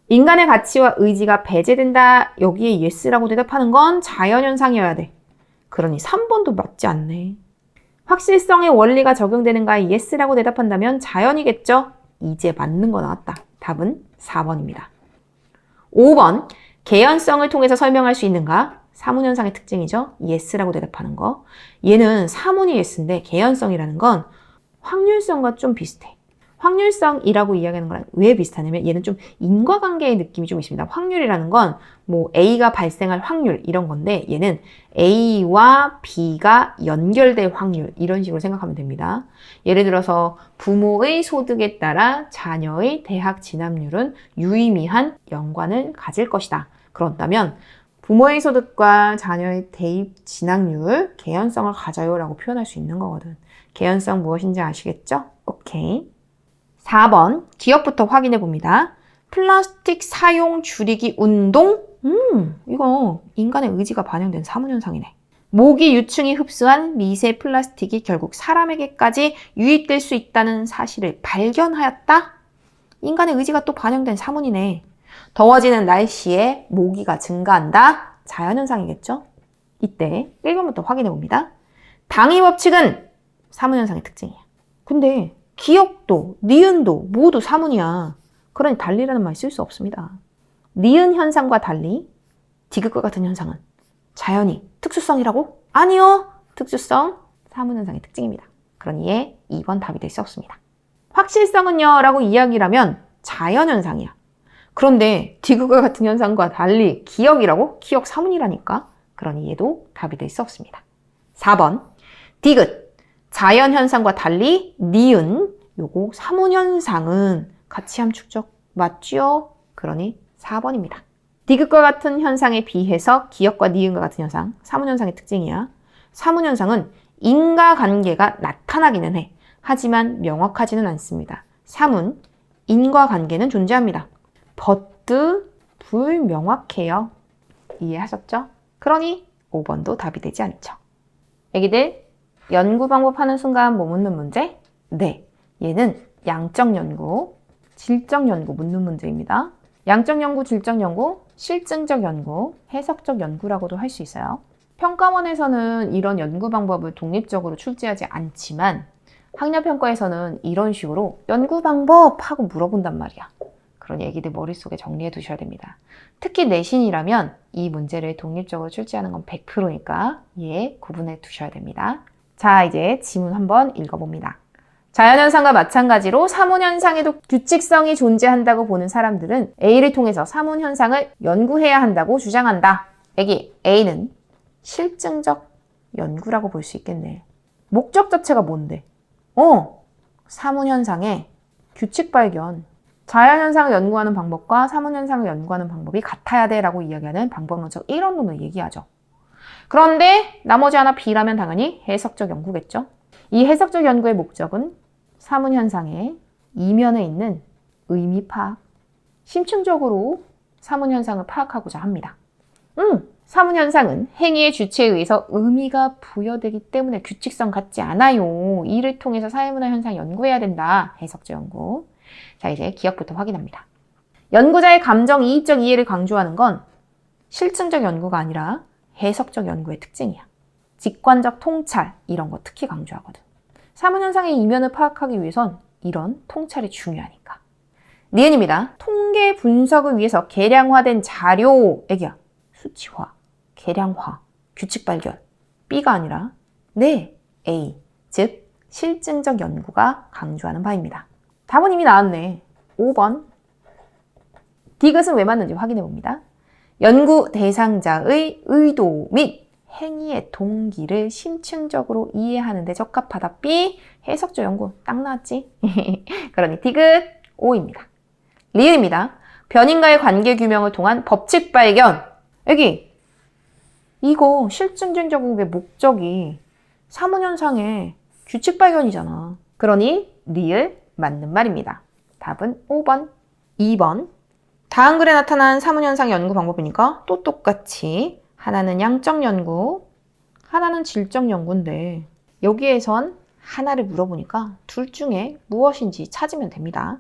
인간의 가치와 의지가 배제된다. 여기에 yes라고 대답하는 건 자연현상이어야 돼. 그러니 3번도 맞지 않네. 확실성의 원리가 적용되는가에 yes라고 대답한다면 자연이겠죠? 이제 맞는 거 나왔다. 답은 4번입니다. 5번 개연성을 통해서 설명할 수 있는가? 사문현상의 특징이죠. yes라고 대답하는 거. 얘는 사문이 yes인데 개연성이라는 건 확률성과 좀 비슷해. 확률성이라고 이야기하는 거랑 왜 비슷하냐면 얘는 좀 인과관계의 느낌이 좀 있습니다. 확률이라는 건 뭐 A가 발생할 확률 이런 건데 얘는 A와 B가 연결될 확률 이런 식으로 생각하면 됩니다. 예를 들어서 부모의 소득에 따라 자녀의 대학 진학률은 유의미한 연관을 가질 것이다. 그렇다면 부모의 소득과 자녀의 대입 진학률 개연성을 가져요 라고 표현할 수 있는 거거든. 개연성 무엇인지 아시겠죠? 오케이. 4번 기억부터 확인해 봅니다. 플라스틱 사용 줄이기 운동? 이거 인간의 의지가 반영된 사문현상이네. 모기 유충이 흡수한 미세 플라스틱이 결국 사람에게까지 유입될 수 있다는 사실을 발견하였다? 인간의 의지가 또 반영된 사문이네. 더워지는 날씨에 모기가 증가한다? 자연현상이겠죠? 이때 1번부터 확인해 봅니다. 당위법칙은 사문현상의 특징이야. 근데 기역도, 니은도 모두 사문이야. 그러니 달리라는 말 쓸 수 없습니다. 니은 현상과 달리 디귿과 같은 현상은 자연이 특수성이라고? 아니요. 특수성, 사문현상의 특징입니다. 그러니 얘 2번 답이 될 수 없습니다. 확실성은요? 라고 이야기를 하면 자연현상이야. 그런데 디귿과 같은 현상과 달리 기역이라고? 기역 사문이라니까. 그러니 얘도 답이 될 수 없습니다. 4번 디귿, 자연현상과 달리 니은, 요거 사문현상은 같이 함축적 맞죠? 그러니 4번입니다. 디귿과 같은 현상에 비해서 기역과 니은과 같은 현상, 사문현상의 특징이야. 사문현상은 인과관계가 나타나기는 해. 하지만 명확하지는 않습니다. 사문, 인과관계는 존재합니다. 버트 불명확해요. 이해하셨죠? 그러니 5번도 답이 되지 않죠. 애기들, 연구 방법 하는 순간 뭐 묻는 문제? 네, 얘는 양적 연구, 질적 연구 묻는 문제입니다. 양적 연구, 질적 연구, 실증적 연구, 해석적 연구라고도 할 수 있어요. 평가원에서는 이런 연구 방법을 독립적으로 출제하지 않지만 학력평가에서는 이런 식으로 연구 방법 하고 물어본단 말이야. 그런 얘기들 머릿속에 정리해 두셔야 됩니다. 특히 내신이라면 이 문제를 독립적으로 출제하는 건 100%니까 얘 구분해 두셔야 됩니다. 자, 이제 지문 한번 읽어봅니다. 자연현상과 마찬가지로 사문현상에도 규칙성이 존재한다고 보는 사람들은 A를 통해서 사문현상을 연구해야 한다고 주장한다. 여기 A는 실증적 연구라고 볼 수 있겠네. 목적 자체가 뭔데? 사문현상의 규칙 발견. 자연현상을 연구하는 방법과 사문현상을 연구하는 방법이 같아야 돼 라고 이야기하는 방법론적 이론론을 얘기하죠. 그런데 나머지 하나 B라면 당연히 해석적 연구겠죠. 이 해석적 연구의 목적은 사문현상의 이면에 있는 의미 파악, 심층적으로 사문현상을 파악하고자 합니다. 사문현상은 행위의 주체에 의해서 의미가 부여되기 때문에 규칙성 같지 않아요. 이를 통해서 사회문화 현상 연구해야 된다. 해석적 연구. 자, 이제 기억부터 확인합니다. 연구자의 감정, 이익적 이해를 강조하는 건 실증적 연구가 아니라 해석적 연구의 특징이야. 직관적 통찰, 이런 거 특히 강조하거든. 사문현상의 이면을 파악하기 위해선 이런 통찰이 중요하니까. 니은입니다. 통계 분석을 위해서 계량화된 자료, 애기야. 수치화, 계량화, 규칙 발견. B가 아니라 네, A, 즉 실증적 연구가 강조하는 바입니다. 답은 이미 나왔네. 5번. 디귿은 왜 맞는지 확인해 봅니다. 연구 대상자의 의도 및 행위의 동기를 심층적으로 이해하는 데 적합하다. B. 해석적 연구. 딱 나왔지? 그러니 디귿 5입니다. 리을입니다. 변인과의 관계 규명을 통한 법칙 발견. 여기 이거 실증적 연구의 목적이 사문현상의 규칙 발견이잖아. 그러니 리을 맞는 말입니다. 답은 5번. 2번. 다음 글에 나타난 사문현상 연구 방법이니까 또 똑같이 하나는 양적 연구, 하나는 질적 연구인데 여기에선 하나를 물어보니까 둘 중에 무엇인지 찾으면 됩니다.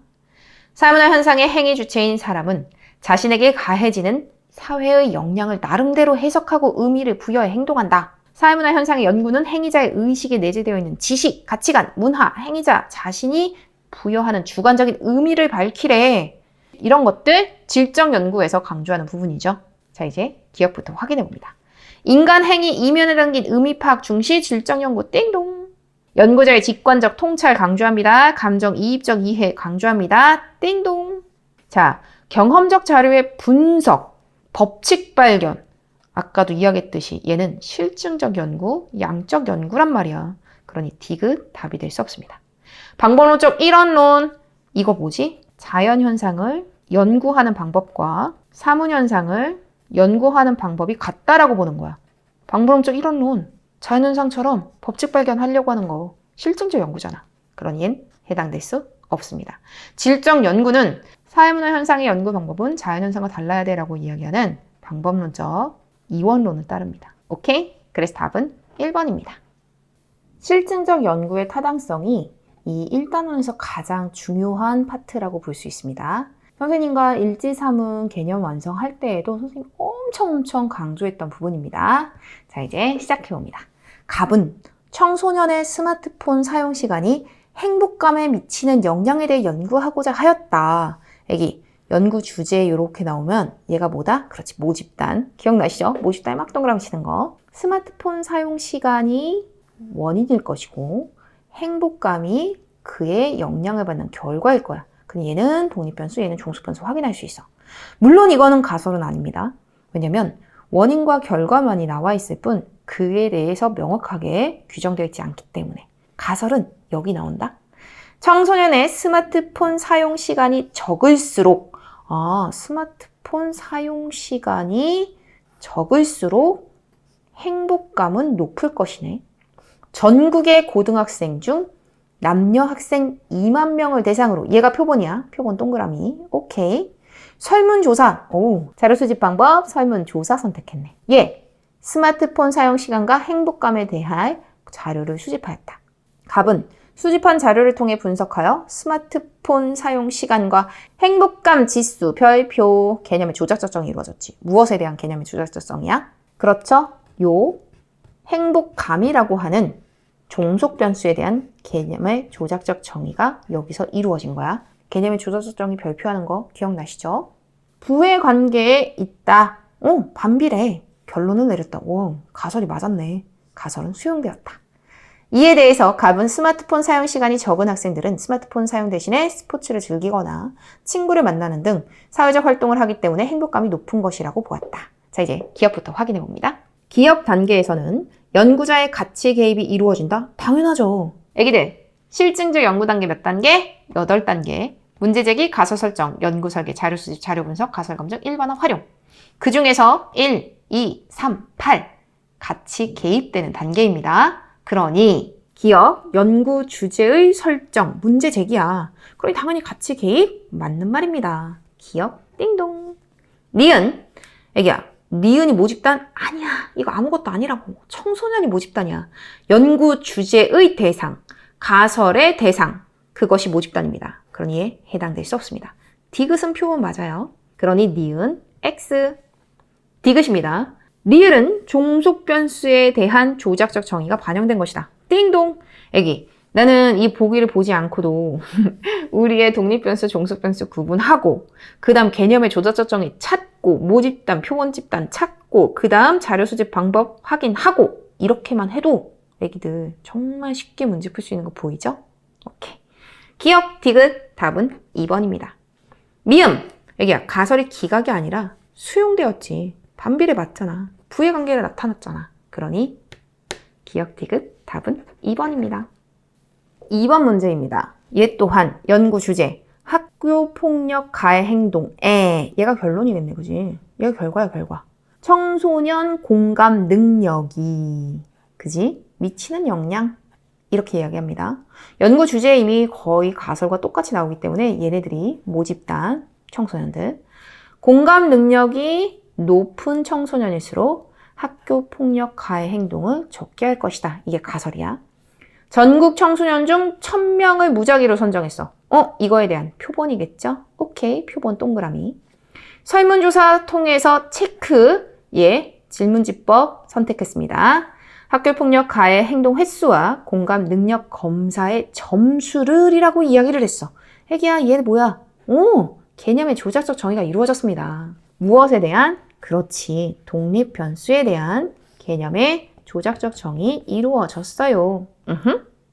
사문화 현상의 행위 주체인 사람은 자신에게 가해지는 사회의 영향을 나름대로 해석하고 의미를 부여해 행동한다. 사회문화 현상의 연구는 행위자의 의식에 내재되어 있는 지식, 가치관, 문화, 행위자 자신이 부여하는 주관적인 의미를 밝히래. 이런 것들 질적 연구에서 강조하는 부분이죠. 자, 이제 기억부터 확인해 봅니다. 인간 행위 이면에 담긴 의미 파악 중시 질적 연구 띵동. 연구자의 직관적 통찰 강조합니다. 감정 이입적 이해 강조합니다. 띵동. 자, 경험적 자료의 분석, 법칙 발견. 아까도 이야기했듯이 얘는 실증적 연구, 양적 연구란 말이야. 그러니 디귿 답이 될 수 없습니다. 방법론적 일원론. 이거 뭐지? 자연현상을 연구하는 방법과 사문현상을 연구하는 방법이 같다라고 보는 거야. 방법론적 일원론. 자연현상처럼 법칙 발견하려고 하는 거 실증적 연구잖아. 그러니 얘는 해당될 수 없습니다. 질적 연구는 사회문화 현상의 연구 방법은 자연현상과 달라야 돼라고 이야기하는 방법론적 이원론을 따릅니다. 오케이? 그래서 답은 1번입니다. 실증적 연구의 타당성이 이 1단원에서 가장 중요한 파트라고 볼 수 있습니다. 선생님과 일지사문 개념 완성할 때에도 선생님 엄청 강조했던 부분입니다. 자, 이제 시작해봅니다. 갑은 청소년의 스마트폰 사용 시간이 행복감에 미치는 영향에 대해 연구하고자 하였다. 여기 연구 주제에 이렇게 나오면 얘가 뭐다? 그렇지, 모집단. 기억나시죠? 모집단에 막 동그라미 치는 거. 스마트폰 사용 시간이 원인일 것이고 행복감이 그의 영향을 받는 결과일 거야. 근데 얘는 독립변수, 얘는 종속변수 확인할 수 있어. 물론 이거는 가설은 아닙니다. 왜냐면 원인과 결과만이 나와 있을 뿐 그에 대해서 명확하게 규정되어 있지 않기 때문에. 가설은 여기 나온다. 청소년의 스마트폰 사용 시간이 적을수록 스마트폰 사용 시간이 적을수록 행복감은 높을 것이네. 전국의 고등학생 중 남녀 학생 2만 명을 대상으로, 얘가 표본이야. 표본 동그라미. 오케이. 설문조사. 자료 수집 방법 설문조사 선택했네. 스마트폰 사용 시간과 행복감에 대한 자료를 수집하였다. 갑은 수집한 자료를 통해 분석하여 스마트폰 사용 시간과 행복감 지수, 별표, 개념의 조작작성이 이루어졌지. 무엇에 대한 개념의 조작작성이야? 그렇죠. 요 행복감이라고 하는 종속변수에 대한 개념의 조작적 정의가 여기서 이루어진 거야. 개념의 조작적 정의 별표하는 거 기억나시죠? 부의 관계에 있다. 반비례. 결론을 내렸다. 가설이 맞았네. 가설은 수용되었다. 이에 대해서 갑은 스마트폰 사용 시간이 적은 학생들은 스마트폰 사용 대신에 스포츠를 즐기거나 친구를 만나는 등 사회적 활동을 하기 때문에 행복감이 높은 것이라고 보았다. 자, 이제 기억부터 확인해 봅니다. 기억 단계에서는 연구자의 가치 개입이 이루어진다? 당연하죠. 애기들, 실증적 연구 단계 몇 단계? 8단계. 문제제기, 가설 설정, 연구 설계, 자료 수집, 자료 분석, 가설 검증, 일반화 활용. 그 중에서 1, 2, 3, 8 같이 개입되는 단계입니다. 그러니 기억, 연구 주제의 설정, 문제 제기야. 그러니 당연히 같이 개입? 맞는 말입니다. 기억, 띵동. 니은, 애기야, 니은이 모집단? 아니야. 이거 아무것도 아니라고. 청소년이 모집단이야. 연구 주제의 대상, 가설의 대상, 그것이 모집단입니다. 그러니 해당될 수 없습니다. 디귿은 표본 맞아요. 그러니 니은, X. 디귿입니다. 리을은 종속변수에 대한 조작적 정의가 반영된 것이다. 띵동! 애기, 나는 이 보기를 보지 않고도 우리의 독립변수, 종속변수 구분하고 그 다음 개념의 조작적 정의 찾고 모집단, 표본집단 찾고 그 다음 자료 수집 방법 확인하고 이렇게만 해도 애기들 정말 쉽게 문제 풀 수 있는 거 보이죠? 오케이. 기억, 디귿, 답은 2번입니다. 미음! 애기야, 가설이 기각이 아니라 수용되었지. 반비례 맞잖아. 부의 관계가 나타났잖아. 그러니 기억 디귿 답은 2번입니다. 2번 문제입니다. 얘 또한 연구 주제 학교 폭력 가해 행동. 얘가 결론이겠네, 그지? 얘가 결과야, 결과. 청소년 공감 능력이, 그지? 미치는 영향. 이렇게 이야기합니다. 연구 주제에 이미 거의 가설과 똑같이 나오기 때문에 얘네들이 모집단 청소년들. 공감 능력이 높은 청소년일수록 학교 폭력 가해 행동을 적게 할 것이다. 이게 가설이야. 전국 청소년 중 1000명을 무작위로 선정했어. 이거에 대한 표본이겠죠? 오케이, 표본 동그라미. 설문조사 통해서 체크, 질문지법 선택했습니다. 학교폭력 가해 행동 횟수와 공감 능력 검사의 점수를 이라고 이야기를 했어. 애기야, 얘 뭐야? 개념의 조작적 정의가 이루어졌습니다. 무엇에 대한? 그렇지, 독립변수에 대한 개념의 조작적 정의 이루어졌어요.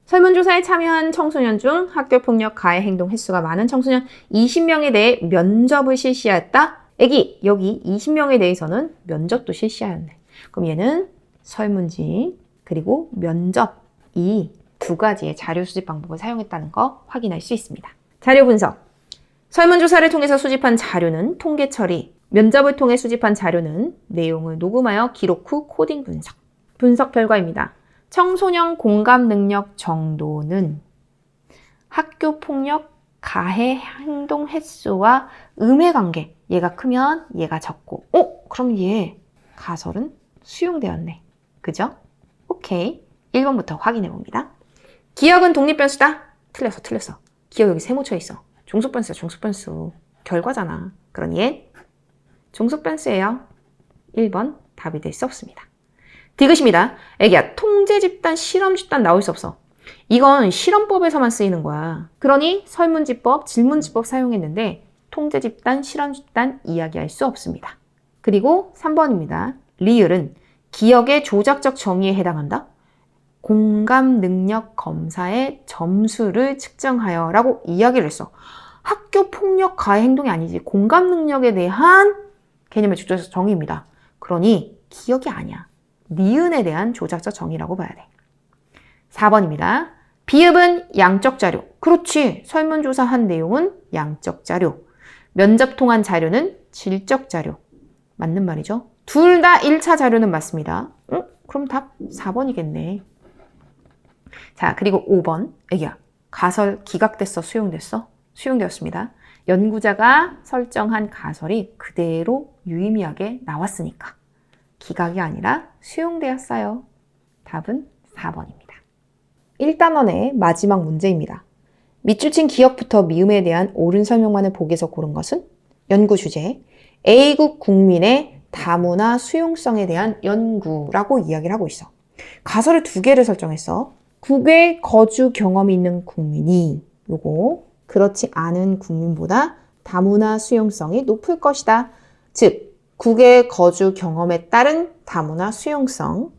설문조사에 참여한 청소년 중 학교폭력 가해 행동 횟수가 많은 청소년 20명에 대해 면접을 실시하였다. 애기, 여기 20명에 대해서는 면접도 실시하였네. 그럼 얘는 설문지 그리고 면접, 이 두 가지의 자료 수집 방법을 사용했다는 거 확인할 수 있습니다. 자료 분석. 설문조사를 통해서 수집한 자료는 통계 처리, 면접을 통해 수집한 자료는 내용을 녹음하여 기록 후 코딩 분석. 분석 결과입니다. 청소년 공감 능력 정도는 학교 폭력 가해 행동 횟수와 음의 관계. 얘가 크면 얘가 적고. 그럼 얘 가설은 수용되었네. 그죠? 오케이. 1번부터 확인해 봅니다. 기억은 독립변수다. 틀렸어. 기억 여기 세모 쳐 있어. 종속변수야, 종속변수. 결과잖아. 그러니 얘 종속변수예요. 1번 답이 될 수 없습니다. 디귿입니다. 애기야, 통제 집단, 실험 집단 나올 수 없어. 이건 실험법에서만 쓰이는 거야. 그러니 설문지법, 질문지법 사용했는데 통제 집단, 실험 집단 이야기할 수 없습니다. 그리고 3번입니다. 리을은 기억의 조작적 정의에 해당한다. 공감 능력 검사의 점수를 측정하여 라고 이야기를 했어. 학교 폭력 가해 행동이 아니지. 공감 능력에 대한 개념의 조작적 정의입니다. 그러니 기억이 아니야. 니은에 대한 조작적 정의라고 봐야 돼. 4번입니다. 비읍은 양적 자료. 그렇지. 설문조사한 내용은 양적 자료. 면접 통한 자료는 질적 자료. 맞는 말이죠. 둘 다 1차 자료는 맞습니다. 그럼 답 4번이겠네. 자, 그리고 5번. 애기야, 가설 기각됐어? 수용됐어? 수용되었습니다. 연구자가 설정한 가설이 그대로 유의미하게 나왔으니까 기각이 아니라 수용되었어요. 답은 4번입니다. 1단원의 마지막 문제입니다. 밑줄 친 기억부터 미음에 대한 옳은 설명만을 보기에서 고른 것은 연구 주제 A국 국민의 다문화 수용성에 대한 연구라고 이야기를 하고 있어. 가설을 2개를 설정했어. 국외 거주 경험이 있는 국민이 요거 그렇지 않은 국민보다 다문화 수용성이 높을 것이다. 즉, 국외 거주 경험에 따른 다문화 수용성.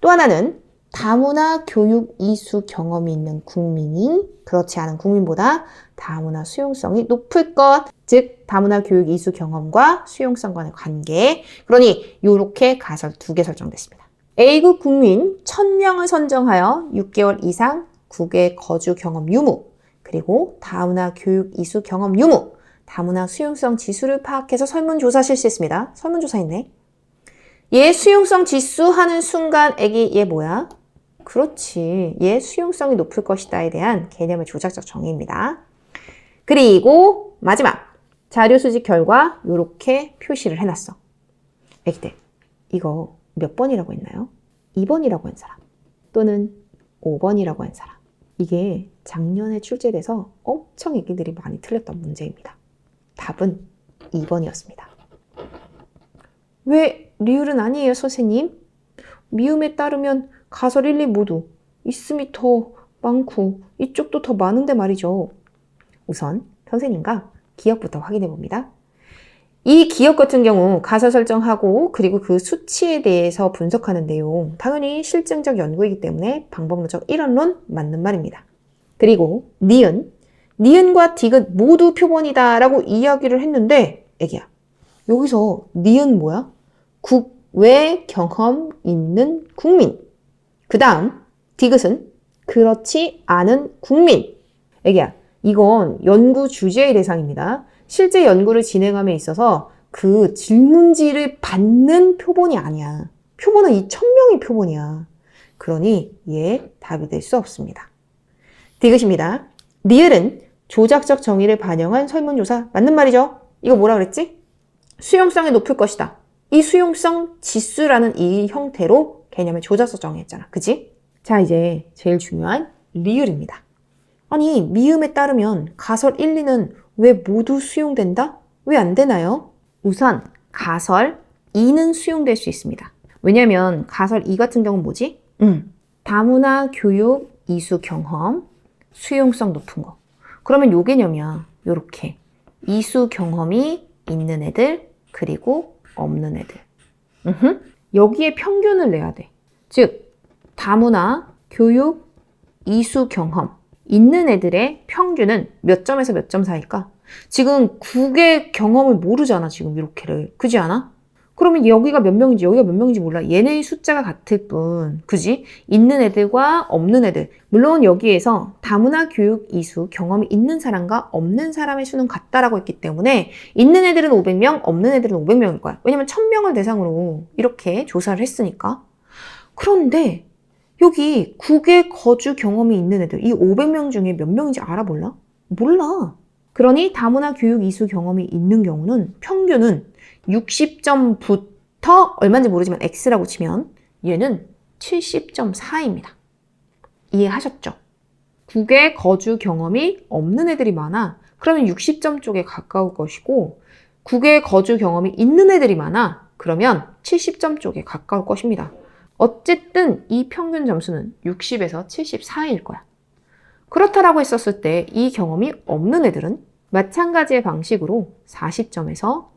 또 하나는 다문화 교육 이수 경험이 있는 국민이 그렇지 않은 국민보다 다문화 수용성이 높을 것. 즉, 다문화 교육 이수 경험과 수용성 간의 관계. 그러니 이렇게 가설 2개 설정됐습니다. A국 국민 1000명을 선정하여 6개월 이상 국외 거주 경험 유무, 그리고 다문화 교육 이수 경험 유무, 다문화 수용성 지수를 파악해서 설문조사 실시했습니다. 설문조사했네. 얘 수용성 지수 하는 순간 애기 얘 뭐야? 그렇지. 얘 수용성이 높을 것이다에 대한 개념의 조작적 정의입니다. 그리고 마지막 자료 수집 결과 이렇게 표시를 해놨어. 애기들 이거 몇 번이라고 했나요? 2번이라고 한 사람 또는 5번이라고 한 사람. 이게 작년에 출제돼서 엄청 애기들이 많이 틀렸던 문제입니다. 답은 2번이었습니다. 왜 리을은 아니에요, 선생님? 미음에 따르면 가설 1, 2 모두 있음이 더 많고 이쪽도 더 많은데 말이죠. 우선 선생님과 기억부터 확인해 봅니다. 이 기억 같은 경우 가설 설정하고 그리고 그 수치에 대해서 분석하는 내용 당연히 실증적 연구이기 때문에 방법론적 이론론 맞는 말입니다. 그리고 니은과 디귿 모두 표본이다 라고 이야기를 했는데 애기야 여기서 니은 뭐야? 국외 경험 있는 국민. 그 다음 디귿은 그렇지 않은 국민. 애기야 이건 연구 주제의 대상입니다. 실제 연구를 진행함에 있어서 그 질문지를 받는 표본이 아니야. 표본은 이 1000명이 표본이야. 그러니 얘 답이 될 수 없습니다. 디귿입니다. 리을은 조작적 정의를 반영한 설문조사 맞는 말이죠? 이거 뭐라 그랬지? 수용성이 높을 것이다. 이 수용성 지수라는 이 형태로 개념의 조작적 정의했잖아. 그지? 자 이제 제일 중요한 리을입니다. 아니 미음에 따르면 가설 1, 2는 왜 모두 수용된다? 왜 안 되나요? 우선 가설 2는 수용될 수 있습니다. 왜냐면 가설 2 같은 경우는 뭐지? 다문화 교육 이수 경험 수용성 높은 거. 그러면 요 개념이야. 요렇게 이수 경험이 있는 애들 그리고 없는 애들. 여기에 평균을 내야 돼. 즉 다문화 교육 이수 경험 있는 애들의 평균은 몇 점에서 몇 점 사이일까? 지금 국의 경험을 모르잖아, 지금 이렇게를. 그지 않아? 그러면 여기가 몇 명인지 여기가 몇 명인지 몰라. 얘네의 숫자가 같을 뿐. 그지? 있는 애들과 없는 애들. 물론 여기에서 다문화 교육 이수 경험이 있는 사람과 없는 사람의 수는 같다라고 했기 때문에 있는 애들은 500명, 없는 애들은 500명일 거야. 왜냐면 1000명을 대상으로 이렇게 조사를 했으니까. 그런데 여기 국외 거주 경험이 있는 애들, 이 500명 중에 몇 명인지 알아볼라? 몰라. 그러니 다문화 교육 이수 경험이 있는 경우는 평균은 60점부터 얼마인지 모르지만 X라고 치면 얘는 70.4입니다. 이해하셨죠? 국외 거주 경험이 없는 애들이 많아. 그러면 60점 쪽에 가까울 것이고 국외 거주 경험이 있는 애들이 많아. 그러면 70점 쪽에 가까울 것입니다. 어쨌든 이 평균 점수는 60에서 74일 거야. 그렇다라고 했었을 때 이 경험이 없는 애들은 마찬가지의 방식으로 40점에서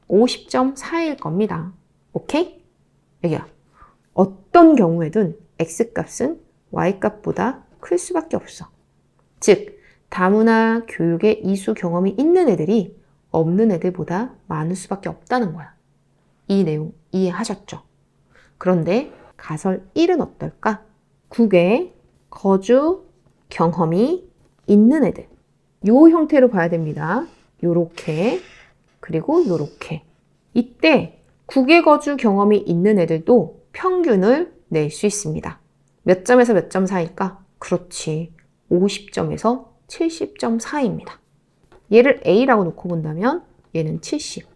50점 사이일 겁니다. 오케이? 여기야. 어떤 경우에든 X값은 Y값보다 클 수밖에 없어. 즉, 다문화 교육의 이수 경험이 있는 애들이 없는 애들보다 많을 수밖에 없다는 거야. 이 내용 이해하셨죠? 그런데 가설 1은 어떨까? 국외 거주 경험이 있는 애들. 요 형태로 봐야 됩니다. 요렇게, 그리고 요렇게. 이때 국외 거주 경험이 있는 애들도 평균을 낼 수 있습니다. 몇 점에서 몇 점 사이일까? 그렇지. 50점에서 70점 사이입니다. 얘를 A라고 놓고 본다면 얘는 70.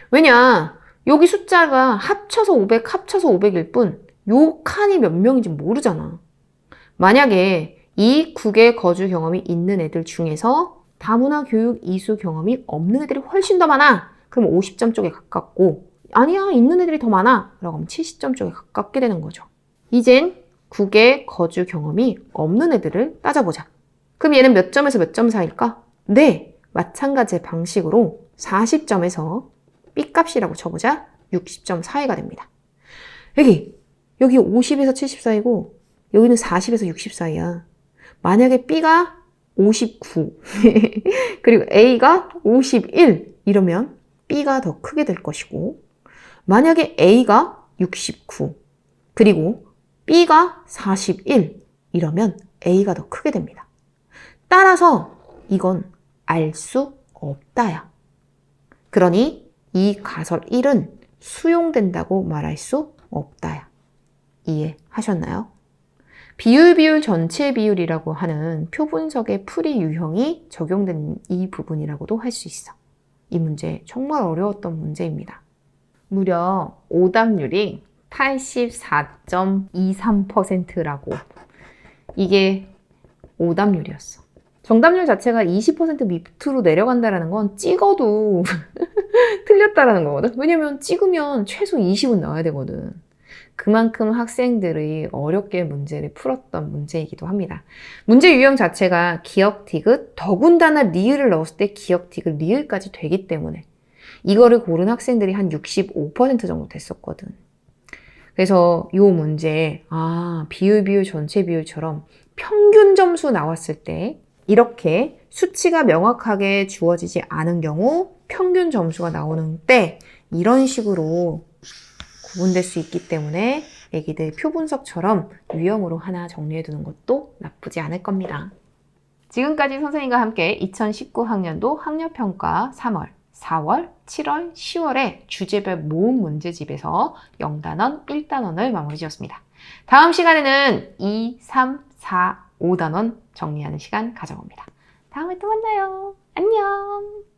왜냐? 여기 숫자가 합쳐서 500, 합쳐서 500일 뿐 요 칸이 몇 명인지 모르잖아. 만약에 이 국외 거주 경험이 있는 애들 중에서 다문화 교육 이수 경험이 없는 애들이 훨씬 더 많아. 그럼 50점 쪽에 가깝고 아니야 있는 애들이 더 많아. 라고 하면 70점 쪽에 가깝게 되는 거죠. 이젠 국외 거주 경험이 없는 애들을 따져보자. 그럼 얘는 몇 점에서 몇 점 사이일까? 네, 마찬가지의 방식으로 40점에서 B값이라고 쳐보자. 60점 사이가 됩니다. 여기 50에서 70 사이고 여기는 40에서 60 사이야. 만약에 B가 59 그리고 A가 51 이러면 B가 더 크게 될 것이고 만약에 A가 69 그리고 B가 41 이러면 A가 더 크게 됩니다. 따라서 이건 알 수 없다야. 그러니 이 가설 1은 수용된다고 말할 수 없다야. 이해하셨나요? 비율 전체 비율이라고 하는 표분석의 풀이 유형이 적용된 이 부분이라고도 할 수 있어. 이 문제 정말 어려웠던 문제입니다. 무려 오답률이 84.23%라고. 이게 오답률이었어. 정답률 자체가 20% 밑으로 내려간다는 건 찍어도 틀렸다라는 거거든. 왜냐면 찍으면 최소 20은 나와야 되거든. 그만큼 학생들이 어렵게 문제를 풀었던 문제이기도 합니다. 문제 유형 자체가 기역, 디귿, 더군다나 리을을 넣었을 때 기역, 디귿, 리을까지 되기 때문에 이거를 고른 학생들이 한 65% 정도 됐었거든. 그래서 이 문제에 비율 전체 비율처럼 평균 점수 나왔을 때 이렇게 수치가 명확하게 주어지지 않은 경우 평균 점수가 나오는 때 이런 식으로 구분될 수 있기 때문에 애기들 표분석처럼 유형으로 하나 정리해두는 것도 나쁘지 않을 겁니다. 지금까지 선생님과 함께 2019학년도 학력평가 3월, 4월, 7월, 10월의 주제별 모음 문제집에서 0단원, 1단원을 마무리 지었습니다. 다음 시간에는 2, 3, 4, 5단원 정리하는 시간 가져봅니다. 다음에 또 만나요. 안녕!